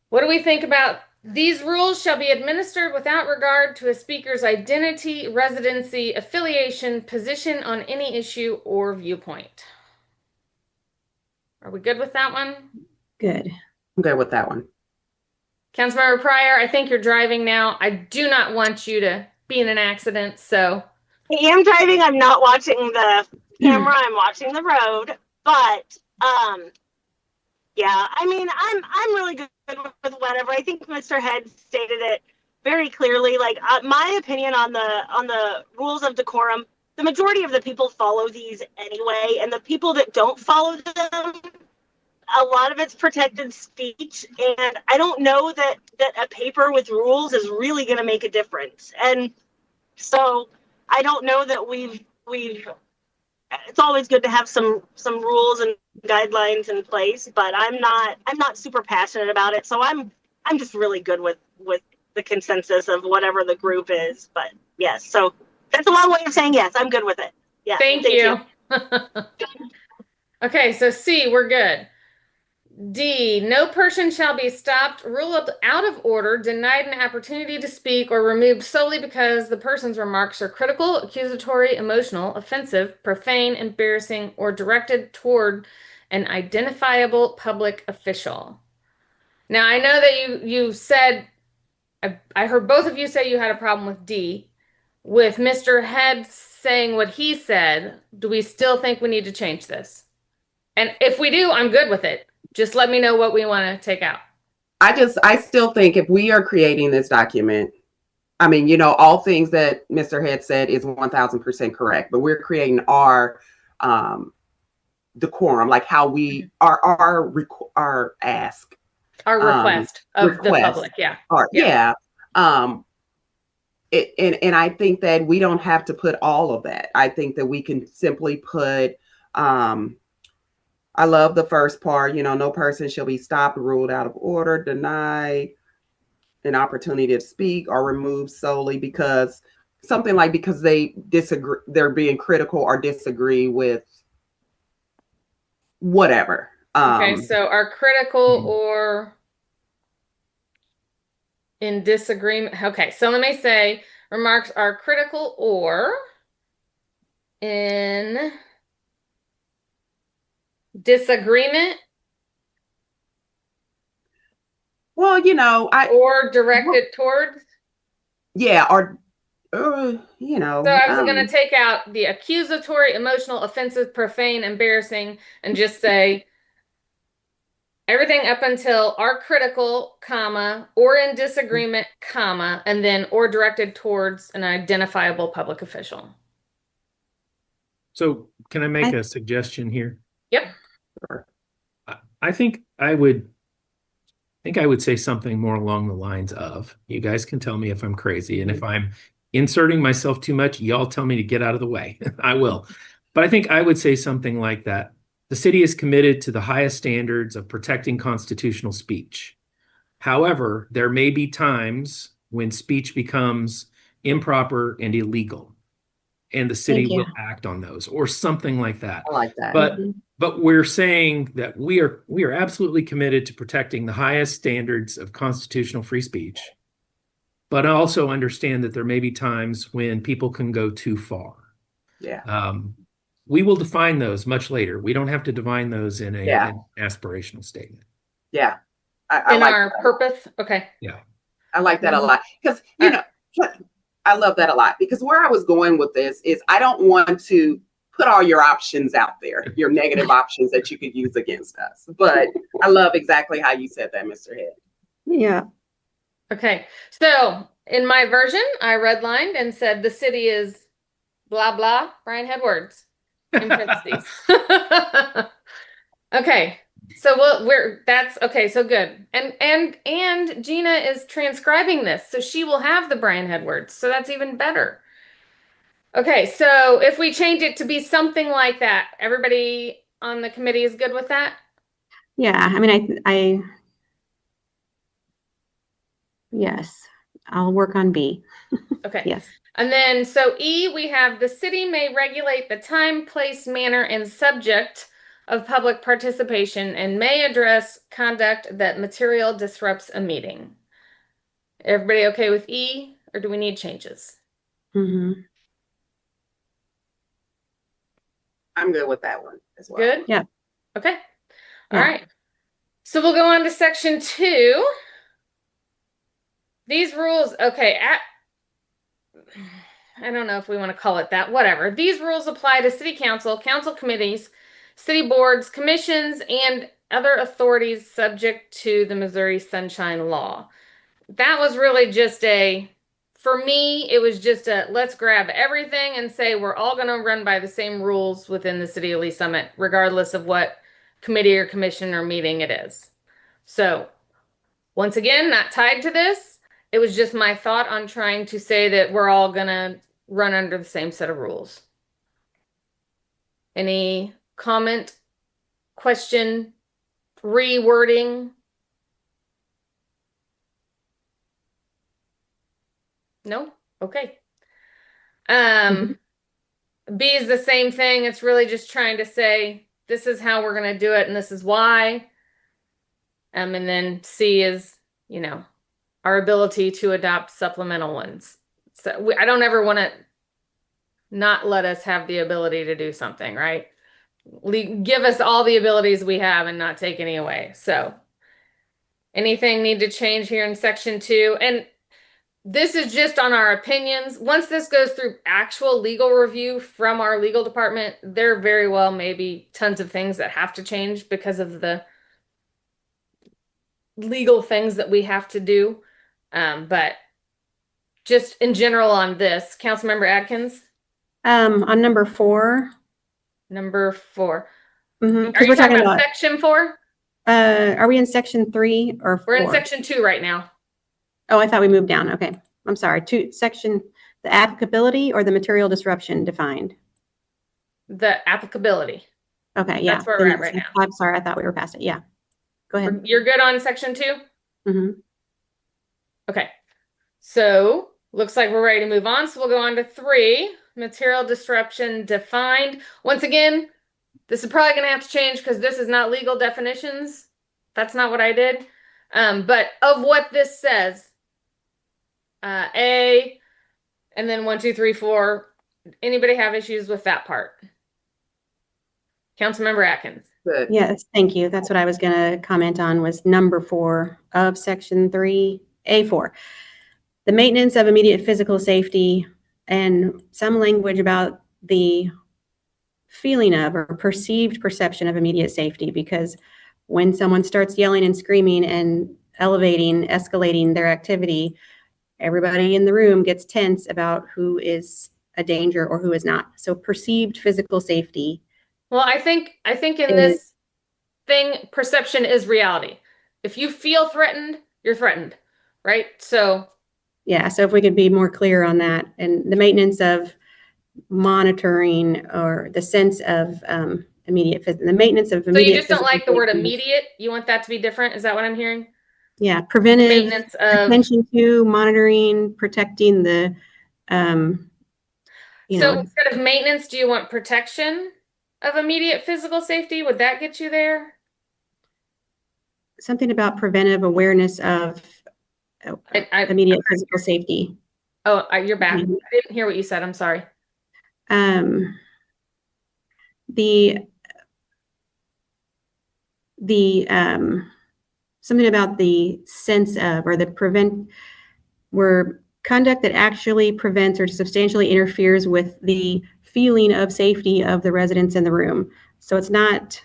What do we think about these rules shall be administered without regard to a speaker's identity, residency, affiliation, position on any issue or viewpoint? Are we good with that one? Good. I'm good with that one. Councilmember Pryor, I think you're driving now. I do not want you to be in an accident, so. I am driving. I'm not watching the camera. I'm watching the road. But yeah, I mean, I'm really good with whatever. I think Mr. Head stated it very clearly. Like my opinion on the rules of decorum, the majority of the people follow these anyway, and the people that don't follow them, a lot of it's protected speech, and I don't know that a paper with rules is really going to make a difference. And so I don't know that we've it's always good to have some rules and guidelines in place, but I'm not super passionate about it. So I'm just really good with the consensus of whatever the group is. But yes, so that's a long way of saying yes, I'm good with it. Yeah. Thank you. Okay, so C, we're good. D, no person shall be stopped, ruled out of order, denied an opportunity to speak, or removed solely because the person's remarks are critical, accusatory, emotional, offensive, profane, embarrassing, or directed toward an identifiable public official. Now, I know that you said, I heard both of you say you had a problem with D. With Mr. Head saying what he said, do we still think we need to change this? And if we do, I'm good with it. Just let me know what we want to take out. I still think if we are creating this document, I mean, you know, all things that Mr. Head said is 1000% correct, but we're creating our decorum, like how we our ask. Our request of the public, yeah. Yeah. And I think that we don't have to put all of that. I think that we can simply put I love the first part, you know, no person shall be stopped, ruled out of order, denied an opportunity to speak, or removed solely because something like because they disagree, they're being critical or disagree with whatever. Okay, so are critical or in disagreement. Okay, so let me say remarks are critical or in disagreement. Well, you know, or directed towards. Yeah, or you know. So I was going to take out the accusatory, emotional, offensive, profane, embarrassing, and just say everything up until are critical, comma, or in disagreement, comma, and then or directed towards an identifiable public official. So can I make a suggestion here? Yep. I think I would say something more along the lines of, you guys can tell me if I'm crazy, and if I'm inserting myself too much, y'all tell me to get out of the way. I will. But I think I would say something like that. The city is committed to the highest standards of protecting constitutional speech. However, there may be times when speech becomes improper and illegal, and the city will act on those, or something like that. I like that. But we're saying that we are absolutely committed to protecting the highest standards of constitutional free speech, but also understand that there may be times when people can go too far. Yeah. We will define those much later. We don't have to define those in an aspirational statement. Yeah. I like our purpose. Okay. Yeah. I like that a lot because, you know, I love that a lot because where I was going with this is I don't want to put all your options out there, your negative options that you could use against us. But I love exactly how you said that, Mr. Head. Yeah. Okay. So in my version, I redlined and said the city is blah, blah, Brian had words in parentheses. Okay. So that's okay. So good. And Gina is transcribing this, so she will have the Brian had words. So that's even better. Okay. So if we change it to be something like that, everybody on the committee is good with that? Yeah. I mean, yes, I'll work on B. Okay. Yes. And then, so E, we have the city may regulate the time, place, manner, and subject of public participation and may address conduct that material disrupts a meeting. Everybody okay with E, or do we need changes? Mm-hmm. I'm good with that one as well. Good? Yeah. Okay. All Yeah. right. So we'll go on to section 2. These rules, okay, I don't know if we want to call it that, whatever. These rules apply to city council, council committees, city boards, commissions, and other authorities subject to the Missouri Sunshine Law. That was really just for me, it was just let's grab everything and say we're all going to run by the same rules within the city of Lee Summit, regardless of what committee or commission or meeting it is. So once again, not tied to this. It was just my thought on trying to say that we're all going to run under the same set of rules. Any comment, question, rewording? No? Okay. B is the same thing. It's really just trying to say, this is how we're going to do it and this is why. And then C is, you know, our ability to adopt supplemental ones. So I don't ever want to not let us have the ability to do something, right? Give us all the abilities we have and not take any away. So anything need to change here in section 2? And this is just on our opinions. Once this goes through actual legal review from our legal department, there very well may be tons of things that have to change because of the legal things that we have to do. But just in general on this, Councilmember Atkins? On number 4. Number 4. Mm-hmm. Are you talking about section 4? Are we in section 3 or 4? We're in section 2 right now. Oh, I thought we moved down. Okay. I'm sorry. Section, the applicability or the material disruption defined? The applicability. Okay. Yeah. That's where we're at right now. I'm sorry. I thought we were past it. Yeah. Go ahead. You're good on section 2? Mm-hmm. Okay. So looks like we're ready to move on. So we'll go on to 3, material disruption defined. Once again, this is probably going to have to change because this is not legal definitions. That's not what I did. But of what this says, A, and then 1, 2, 3, 4. Anybody have issues with that part? Councilmember Atkins. Good. Yes, thank you. That's what I was going to comment on, was number 4 of section 3A4. The maintenance of immediate physical safety, and some language about the feeling of or perceived perception of immediate safety, because when someone starts yelling and screaming and escalating their activity, everybody in the room gets tense about who is a danger or who is not. So perceived physical safety. Well, I think in this thing, perception is reality. If you feel threatened, you're threatened, right? So yeah, so if we could be more clear on that, and the maintenance of monitoring or the sense of the maintenance of immediate. So you just don't like the word immediate? You want that to be different? Is that what I'm hearing? Yeah, preventive, maintenance of attention to, monitoring, protecting the, so instead of maintenance, do you want protection of immediate physical safety? Would that get you there? Something about preventive awareness of immediate physical safety. Oh, you're back. I didn't hear what you said. I'm sorry. Something about the sense of, or where conduct that actually prevents or substantially interferes with the feeling of safety of the residents in the room. So it's not,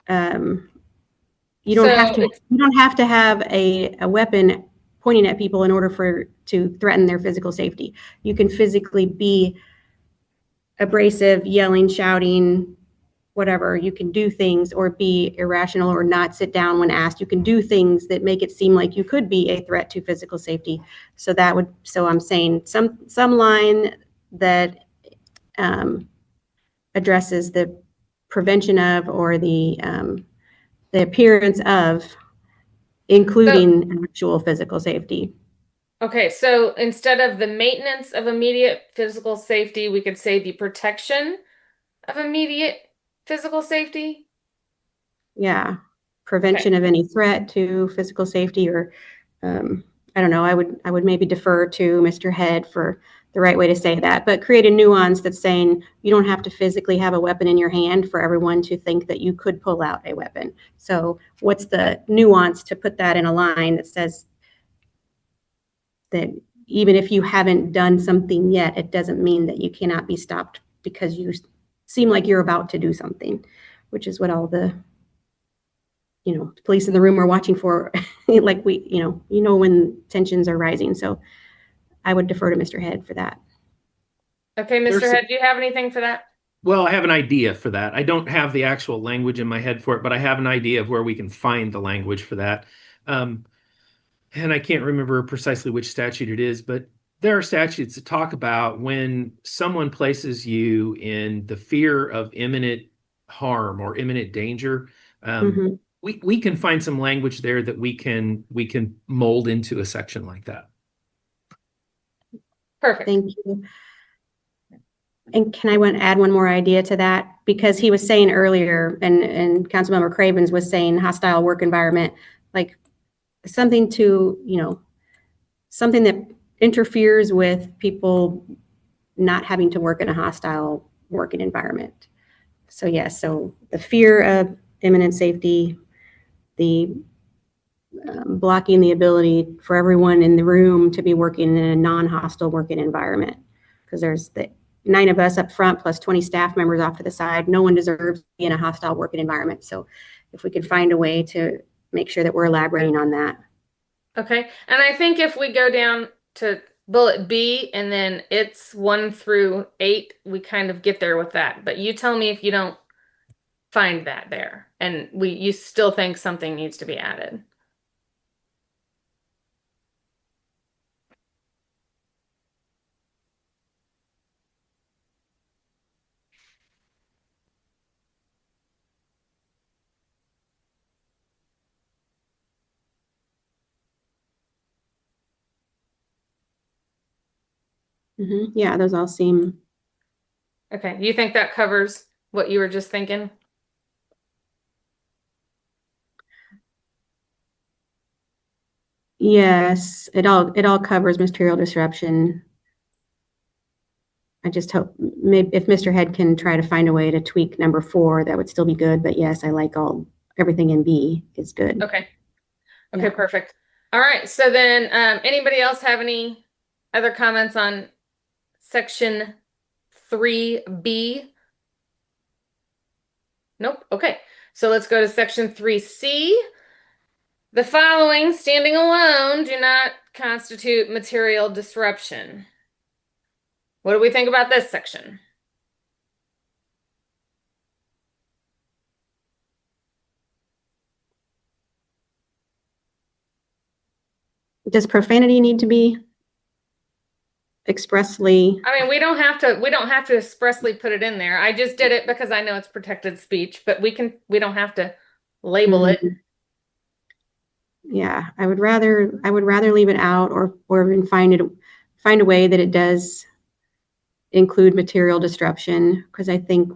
you don't have to have a weapon pointing at people in order to threaten their physical safety. You can physically be abrasive, yelling, shouting, whatever. You can do things or be irrational or not sit down when asked. You can do things that make it seem like you could be a threat to physical safety. So I'm saying some line that addresses the prevention of or the appearance of, including actual physical safety. Okay, so instead of the maintenance of immediate physical safety, we could say the protection of immediate physical safety. Yeah, prevention of any threat to physical safety, or I don't know, I would maybe defer to Mr. Head for the right way to say that, but create a nuance that's saying you don't have to physically have a weapon in your hand for everyone to think that you could pull out a weapon. So what's the nuance to put that in a line that says that even if you haven't done something yet, it doesn't mean that you cannot be stopped because you seem like you're about to do something, which is what all the police in the room are watching for. Like when tensions are rising. So I would defer to Mr. Head for that. Okay, Mr. Head, do you have anything for that? Well, I have an idea for that. I don't have the actual language in my head for it, but I have an idea of where we can find the language for that. And I can't remember precisely which statute it is, but there are statutes that talk about when someone places you in the fear of imminent harm or imminent danger. We can find some language there that we can mold into a section like that. Perfect. Thank you. And can I add one more idea to that? Because he was saying earlier, and Councilmember Cravens was saying hostile work environment, like something to, something that interferes with people not having to work in a hostile working environment. So yes, so the fear of imminent safety, the blocking the ability for everyone in the room to be working in a non-hostile working environment, because there's the 9 of us up front plus 20 staff members off to the side. No one deserves to be in a hostile working environment. So if we could find a way to make sure that we're elaborating on that. Okay, and I think if we go down to bullet B and then it's 1 through 8, we kind of get there with that. But you tell me if you don't find that there and you still think something needs to be added. Yeah, those all seem. Okay, you think that covers what you were just thinking? Yes, it all covers material disruption. I just hope maybe if Mr. Head can try to find a way to tweak number 4, that would still be good. But yes, I like everything in B is good. Okay. Okay, perfect. All right. So then anybody else have any other comments on section 3B? Nope. Okay. So let's go to section 3C. The following, standing alone, do not constitute material disruption. What do we think about this section? Does profanity need to be expressly? I mean, we don't have to expressly put it in there. I just did it because I know it's protected speech, but we don't have to label it. Yeah, I would rather leave it out or even find a way that it does include material disruption, because I think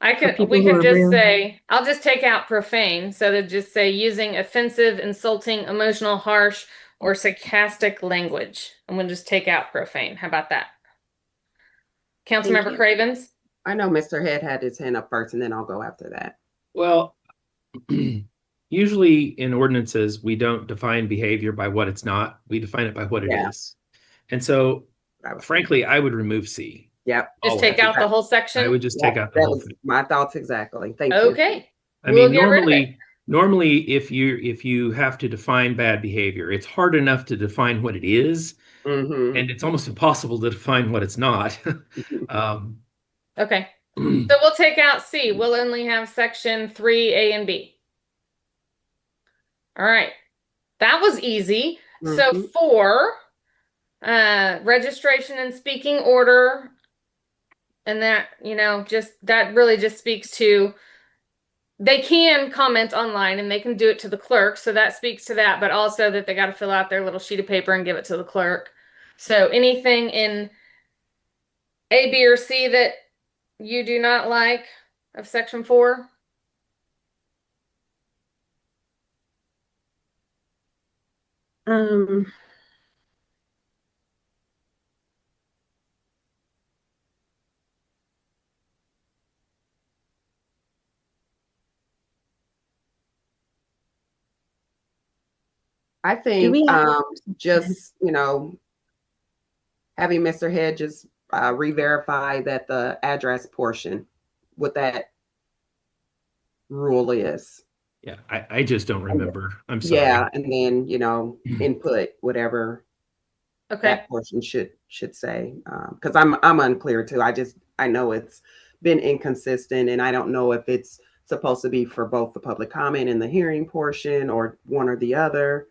we can just say, I'll just take out profane, so to just say using offensive, insulting, emotional, harsh, or sarcastic language. I'm going to just take out profane. How about that? Councilmember Cravens? I know Mr. Head had his hand up first, and then I'll go after that. Well, usually in ordinances, we don't define behavior by what it's not. We define it by what it is. And so, frankly, I would remove C. Yep. Just take out the whole section? I would just take out the whole thing. My thoughts exactly. Thank you. Okay. I mean, normally if you have to define bad behavior, it's hard enough to define what it is, and it's almost impossible to define what it's not. Okay. So we'll take out C. We'll only have section 3A and B. All right. That was easy. So 4, registration and speaking order. And that, that really just speaks to, they can comment online and they can do it to the clerk. So that speaks to that, but also that they got to fill out their little sheet of paper and give it to the clerk. So anything in A, B, or C that you do not like of section 4? Um, I do think we have, just, having Mr. Head just re-verify that the address portion, what that rule is. Yeah, I just don't remember. I'm Yeah, sorry. and then, input whatever Okay. that portion should say. Because I'm unclear too. I know it's been inconsistent, and I don't know if it's supposed to be for both the public comment and the hearing portion or one or the other.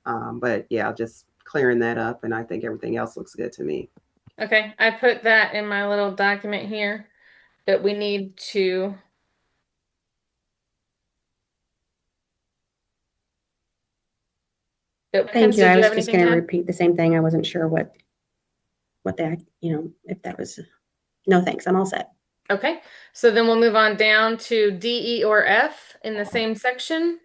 But yeah, just clearing that up, and I think everything else looks good to me. Okay, I put that in my little document here that we need to. thank you. Did I you was have just anything going to to add? repeat the same thing. I wasn't sure what that, if that was, no, thanks. I'm all set. Okay, so then we'll move on down to D, E, or F in the same section.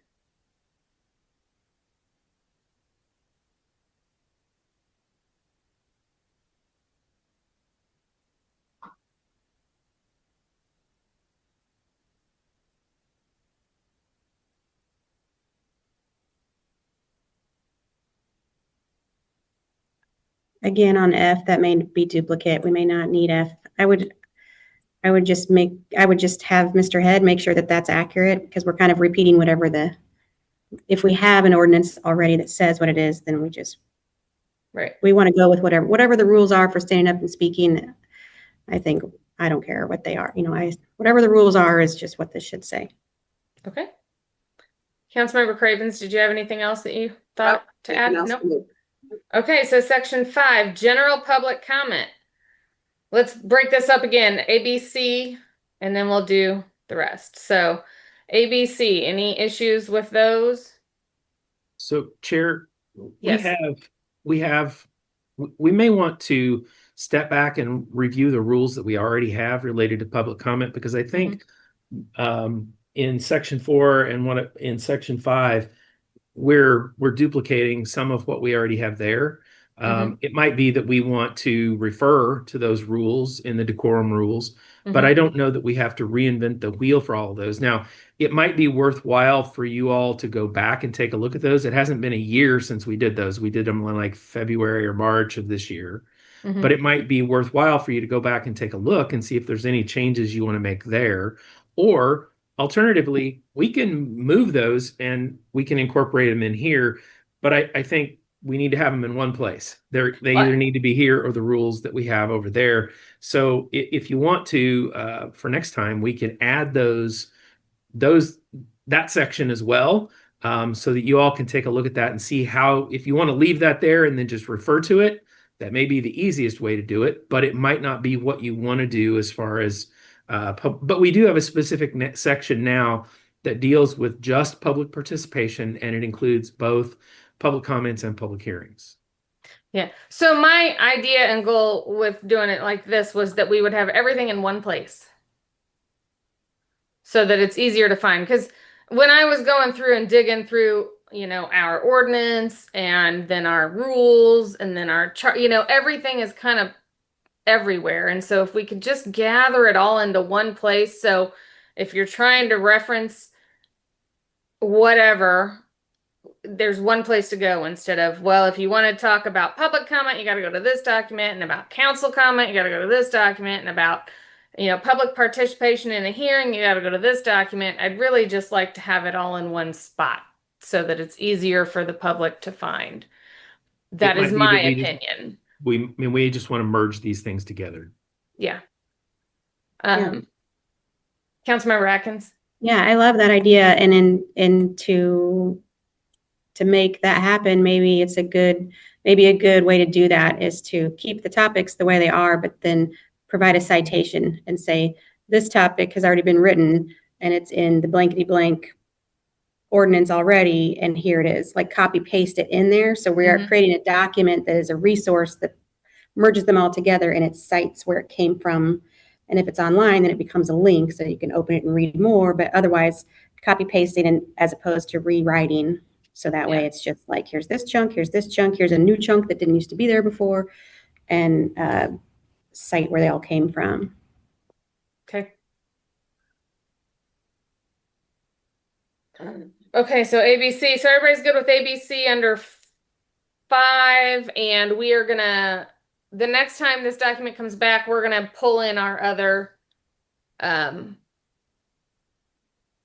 Again, on F, that may be duplicate. We may not need F. I would just have Mr. Head make sure that that's accurate, because we're kind of repeating whatever if we have an ordinance already that says what it is, then we want to go with whatever the rules are for standing up and speaking. I think, I don't care what they are. Whatever the rules are is just what this should say. Okay. Councilmember Cravens, did you have anything else that you thought to add? Nope. Okay, so section 5, general public comment. Let's break this up again. A, B, C, and then we'll do the rest. So A, B, C, any issues with those? So, Chair, Yes. we may want to step back and review the rules that we already have related to public comment, because I think in section 4 and in section 5, we're duplicating some of what we already have there. It might be that we want to refer to those rules in the decorum rules, but I don't know that we have to reinvent the wheel for all of those. Now, it might be worthwhile for you all to go back and take a look at those. It hasn't been a year since we did those. We did them in like February or March of this year. But it might be worthwhile for you to go back and take a look and see if there's any changes you want to make there. Or alternatively, we can move those and we can incorporate them in here. But I think we need to have them in one place. They either need to be here or the rules that we have over there. So if you want to, for next time, we can add that section as well, so that you all can take a look at that and see how, if you want to leave that there and then just refer to it, that may be the easiest way to do it, but it might not be what you want to do as far as, but we do have a specific section now that deals with just public participation, and it includes both public comments and public hearings. Yeah. So my idea and goal with doing it like this was that we would have everything in one place so that it's easier to find. Because when I was going through and digging through, our ordinance and then our rules and then our chart, everything is kind of everywhere. And so if we could just gather it all into one place. So if you're trying to reference whatever, there's one place to go, instead of, well, if you want to talk about public comment, you got to go to this document, and about council comment, you got to go to this document, and about, public participation in a hearing, you got to go to this document. I'd really just like to have it all in one spot so that it's easier for the public to find. That is my opinion. We just want to merge these things together. Yeah. Councilmember Atkins. Yeah, I love that idea. And to make that happen, maybe a good way to do that is to keep the topics the way they are, but then provide a citation and say, this topic has already been written and it's in the blankety blank ordinance already, and here it is. Like, copy paste it in there. So we are creating a document that is a resource that merges them all together, and it cites where it came from. And if it's online, then it becomes a link so you can open it and read more, but otherwise copy pasting as opposed to rewriting. So that way it's just like, here's this chunk, here's this chunk, here's a new chunk that didn't used to be there before, and cite where they all came from. Okay. Okay, so ABC. So everybody's good with ABC under 5, and we are gonna, the next time this document comes back, we're gonna pull in our other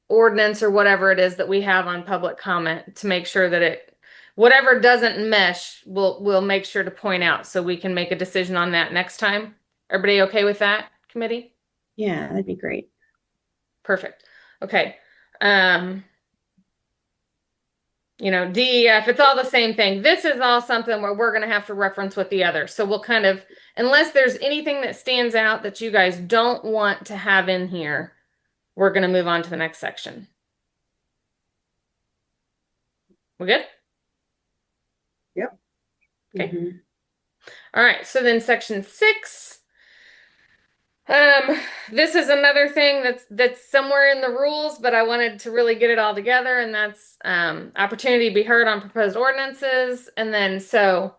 ordinance or whatever it is that we have on public comment to make sure that it, whatever doesn't mesh, we'll make sure to point out so we can make a decision on that next time. Everybody okay with that, committee? Yeah, that'd be great. Perfect. Okay. You know, DEF, it's all the same thing. This is all something where we're going to have to reference with the other. So we'll kind of, unless there's anything that stands out that you guys don't want to have in here, we're going to move on to the next section. We good? Yep. Okay. All right. So then section 6. This is another thing that's somewhere in the rules, but I wanted to really get it all together, and that's opportunity to be heard on proposed ordinances. And then so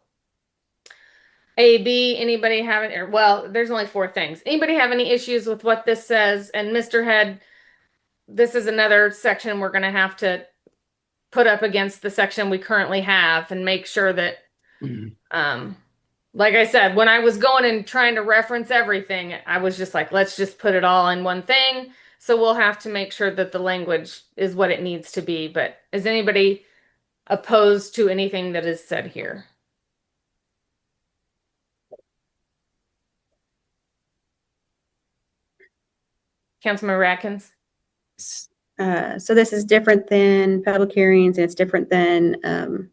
AB, anybody have it? Well, there's only 4 things. Anybody have any issues with what this says? And Mr. Head, this is another section we're going to have to put up against the section we currently have and make sure that like I said, when I was going and trying to reference everything, I was just like, let's just put it all in one thing. So we'll have to make sure that the language is what it needs to be. But is anybody opposed to anything that is said here? Councilmember Atkins? So this is different than public hearings, and it's different than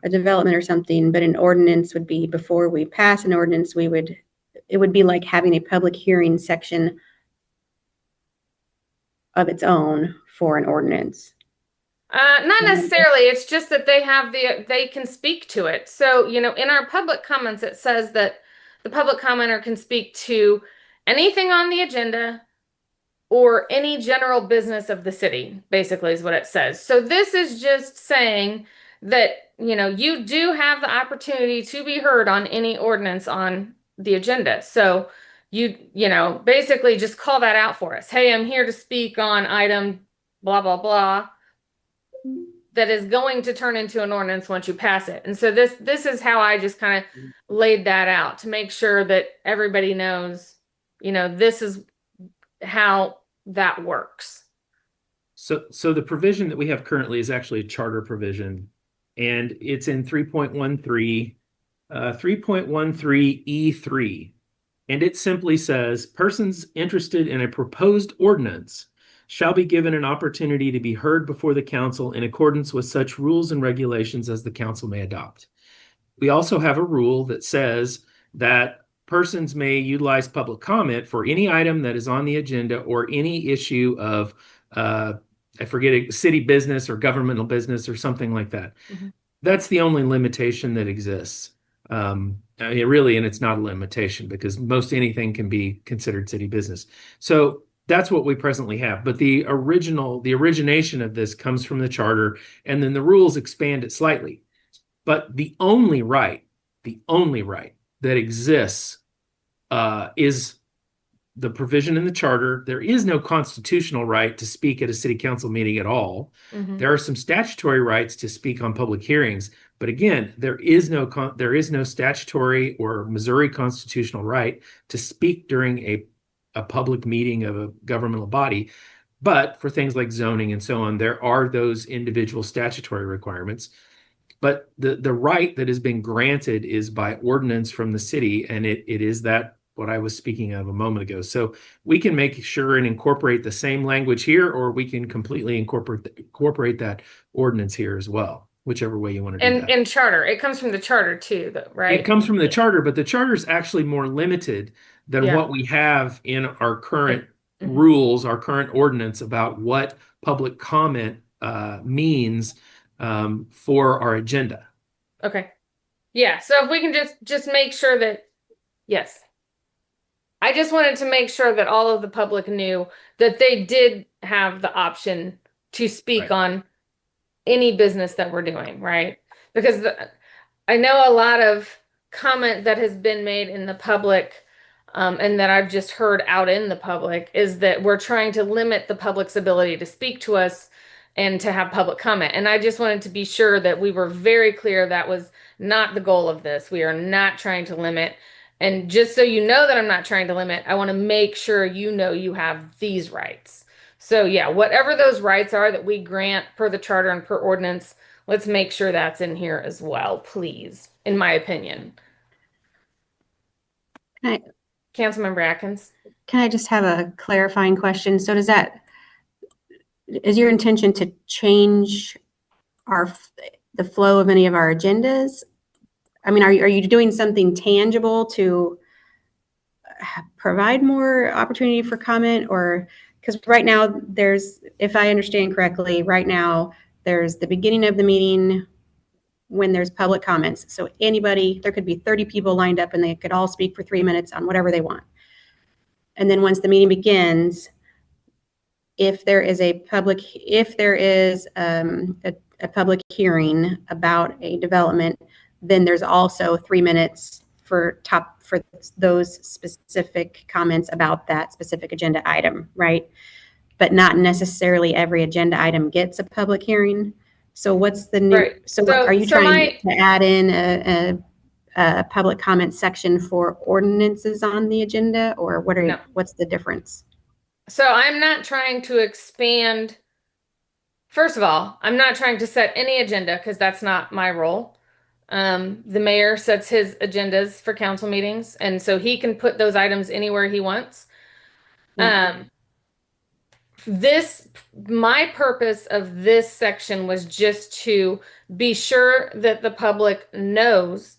a development or something, but an ordinance would be, before we pass an ordinance, it would be like having a public hearing section of its own for an ordinance. Not necessarily. It's just that they can speak to it. So, you know, in our public comments, it says that the public commenter can speak to anything on the agenda or any general business of the city, basically is what it says. So this is just saying that, you know, you do have the opportunity to be heard on any ordinance on the agenda. So you know, basically just call that out for us. Hey, I'm here to speak on item blah, blah, blah, that is going to turn into an ordinance once you pass it. And so this is how I just kind of laid that out to make sure that everybody knows, you know, this is how that works. So the provision that we have currently is actually a charter provision, and it's in 3.13, 3.13E3. And it simply says, persons interested in a proposed ordinance shall be given an opportunity to be heard before the council in accordance with such rules and regulations as the council may adopt. We also have a rule that says that persons may utilize public comment for any item that is on the agenda or any issue of, I forget, city business or governmental business or something like that. Mm-hmm. That's the only limitation that exists. I mean, really, and it's not a limitation because most anything can be considered city business. So that's what we presently have. But the origination of this comes from the charter, and then the rules expand it slightly. But the only right that exists is the provision in the charter. There is no constitutional right to speak at a city council meeting at all. Mm-hmm. There are some statutory rights to speak on public hearings, but again, there is no statutory or Missouri constitutional right to speak during a public meeting of a governmental body. But for things like zoning and so on, there are those individual statutory requirements. But the right that has been granted is by ordinance from the city, and it is that what I was speaking of a moment ago. So we can make sure and incorporate the same language here, or we can completely incorporate that ordinance here as well, whichever way you want to do that. And charter, it comes from the charter too, though, right? It comes from the charter, but the charter is actually more limited than what we have in our current rules, our current ordinance about what public comment means for our agenda. Okay. Yeah. So if we can just make sure that, yes. I just wanted to make sure that all of the public knew that they did have the option to speak on any business that we're doing, right? Because I know a lot of comment that has been made in the public, and that I've just heard out in the public, is that we're trying to limit the public's ability to speak to us and to have public comment. And I just wanted to be sure that we were very clear that was not the goal of this. We are not trying to limit. And just so you know that I'm not trying to limit, I want to make sure you know you have these rights. So yeah, whatever those rights are that we grant per the charter and per ordinance, let's make sure that's in here as well, please, in my opinion. Councilmember Atkins. Can I just have a clarifying question? So is your intention to change the flow of any of our agendas? I mean, are you doing something tangible to provide more opportunity for comment? Or because right now if I understand correctly, right now there's the beginning of the meeting when there's public comments. So there could be 30 people lined up and they could all speak for 3 minutes on whatever they want. And then once the meeting begins, if there is a public hearing about a development, then there's also 3 minutes for those specific comments about that specific agenda item, right? But not necessarily every agenda item gets a public hearing. So what's the new? Right. So are you trying to add in a public comment section for ordinances on the agenda, or what's the difference? So I'm not trying to expand. First of all, I'm not trying to set any agenda because that's not my role. The mayor sets his agendas for council meetings, and so he can put those items anywhere he wants. My purpose of this section was just to be sure that the public knows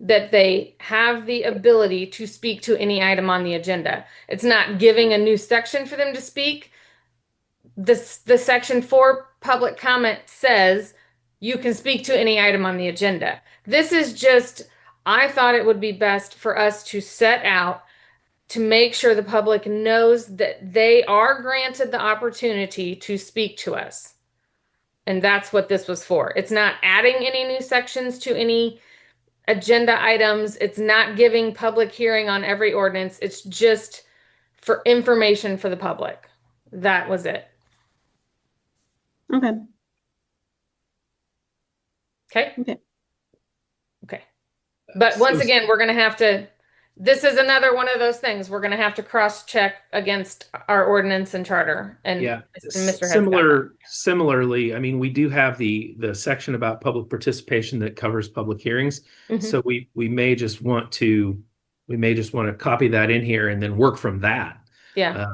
that they have the ability to speak to any item on the agenda. It's not giving a new section for them to speak. The section for public comment says you can speak to any item on the agenda. This is just, I thought it would be best for us to set out to make sure the public knows that they are granted the opportunity to speak to us. And that's what this was for. It's not adding any new sections to any agenda items. It's not giving public hearing on every ordinance. It's just for information for the public. That was it. Okay. Okay. But once again, we're going to have to, this is another one of those things we're going to have to cross-check against our ordinance and charter. And yeah, Mr. Similarly, I mean, we do have the section about public participation that covers public hearings. Mm-hmm. So we may just want to copy that in here and then work from that. Yeah.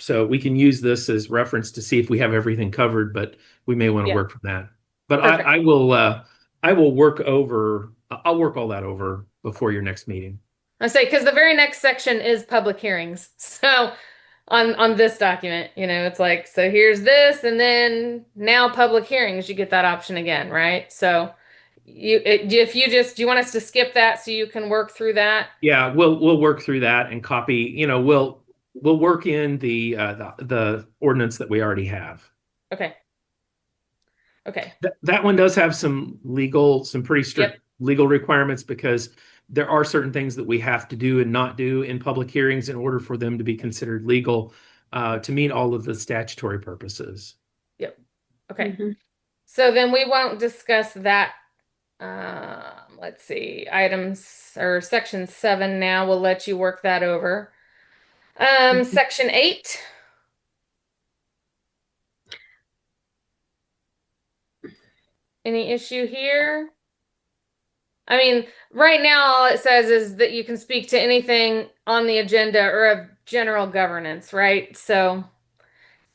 So we can use this as reference to see if we have everything covered, but we may want to work from that. But I'll work all that over before your next meeting. I say, because the very next section is public hearings. So on this document, it's like, so here's this, and then now public hearings, you get that option again, right? So do you want us to skip that so you can work through that? Yeah, we'll work through that and copy, we'll work in the ordinance that we already have. Okay. That one does have some pretty strict legal requirements, because there are certain things that we have to do and not do in public hearings in order for them to be considered legal, to meet all of the statutory purposes. Yep. Okay. Mm-hmm. So then we won't discuss that. Let's see, items or section 7 now. We'll let you work that over. Section 8. Any issue here? I mean, right now, all it says is that you can speak to anything on the agenda or of general governance, right? So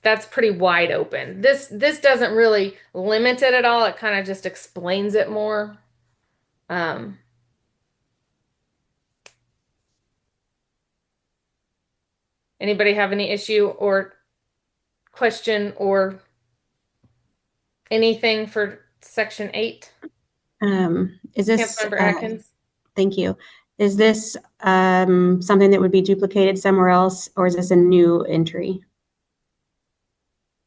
that's pretty wide open. This doesn't really limit it at all. It kind of just explains it more. Anybody have any issue or question or anything for section 8? Is this Councilmember Atkins? Thank you. Is this something that would be duplicated somewhere else, or is this a new entry?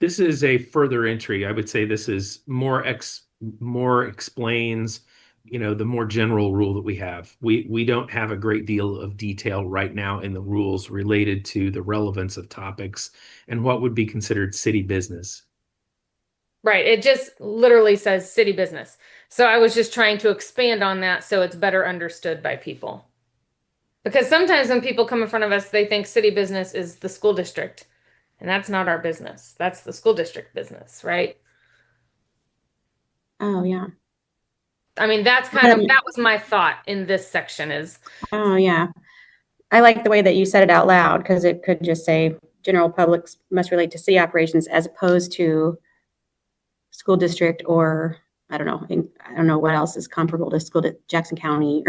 This is a further entry. I would say this is more explains, the more general rule that we have. We don't have a great deal of detail right now in the rules related to the relevance of topics and what would be considered city business. Right. It just literally says city business. So I was just trying to expand on that so it's better understood by people. Because sometimes when people come in front of us, they think city business is the school district. And that's not our business. That's the school district business, right? Oh, yeah. I mean, that's that was my thought in this section is. Oh, yeah. I like the way that you said it out loud, because it could just say general public must relate to city operations as opposed to school district, or I don't know what else is comparable to school to Jackson County,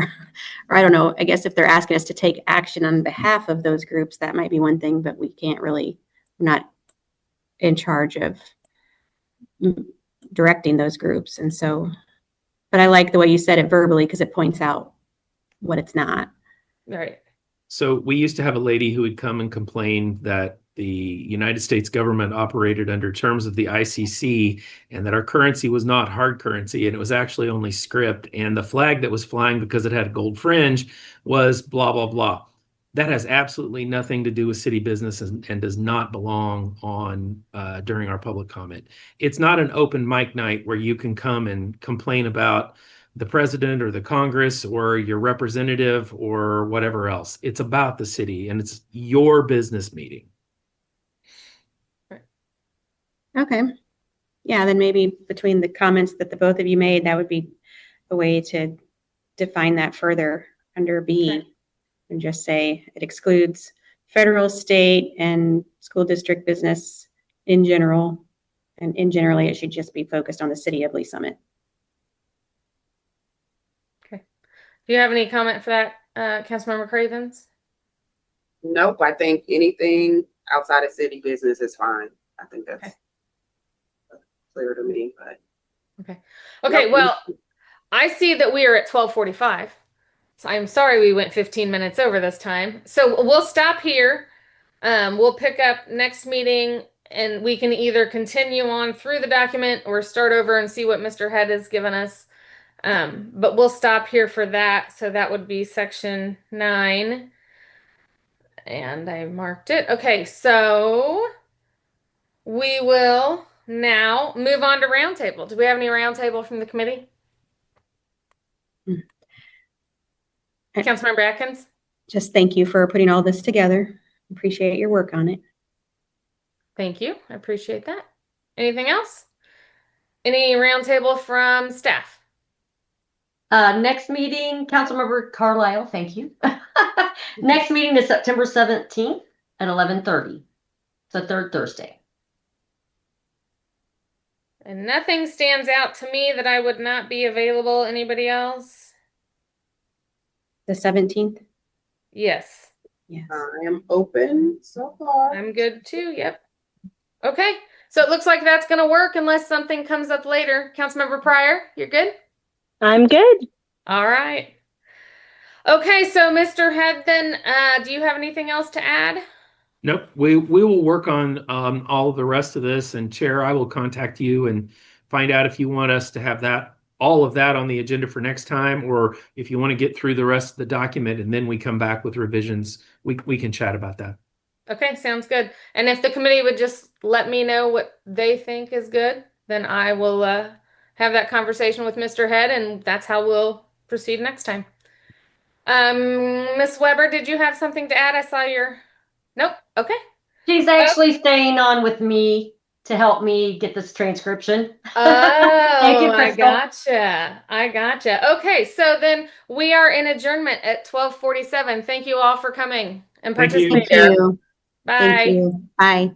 or I don't know. I guess if they're asking us to take action on behalf of those groups, that might be one thing, but we can't really, we're not in charge of directing those groups. And so, but I like the way you said it verbally, because it points out what it's not. Right. So we used to have a lady who would come and complain that the United States government operated under terms of the ICC and that our currency was not hard currency and it was actually only script, and the flag that was flying because it had a gold fringe was blah, blah, blah. That has absolutely nothing to do with city business and does not belong on during our public comment. It's not an open mic night where you can come and complain about the president or the Congress or your representative or whatever else. It's about the city and it's your business meeting. Okay. Yeah, then maybe between the comments that the both of you made, that would be a way to define that further under B. Okay. And just say it excludes federal, state, and school district business in general. And in generally, it should just be focused on the city of Lee Summit. Okay. Do you have any comment for that, Councilmember Cravens? Nope. I think anything outside of city business is fine. I think that's clear to me. But okay. Nope. Well, I see that we are at 12:45. So I'm sorry we went 15 minutes over this time. So we'll stop here. We'll pick up next meeting and we can either continue on through the document or start over and see what Mr. Head has given us. But we'll stop here for that. So that would be section 9. And I marked it. Okay, so we will now move on to roundtable. Do we have any roundtable from the committee? Councilmember Atkins? Just thank you for putting all this together. Appreciate your work on it. Thank you. I appreciate that. Anything else? Any roundtable from staff? Next meeting, Councilmember Carlisle, thank you. Next meeting is September 17th at 11:30. It's the third Thursday. And nothing stands out to me that I would not be available. Anybody else? The 17th? Yes. Yes. I am open so far. I'm good too. Yep. Okay. So it looks like that's going to work unless something comes up later. Councilmember Pryor, you're good? I'm good. All right. Okay. So Mr. Head, then, do you have anything else to add? Nope. We will work on all of the rest of this, and Chair, I will contact you and find out if you want us to have all of that on the agenda for next time, or if you want to get through the rest of the document and then we come back with revisions, we can chat about that. Okay, sounds good. And if the committee would just let me know what they think is good, then I will have that conversation with Mr. Head, and that's how we'll proceed next time. Ms. Weber, did you have something to add? I saw your... Nope. Okay. She's actually staying on with me to help me get this transcription. Oh, Thank you, I gotcha. Okay, so then we are in adjournment at 12:47. Thank you all for coming and participating. Thank you. Bye. Thank you. Bye.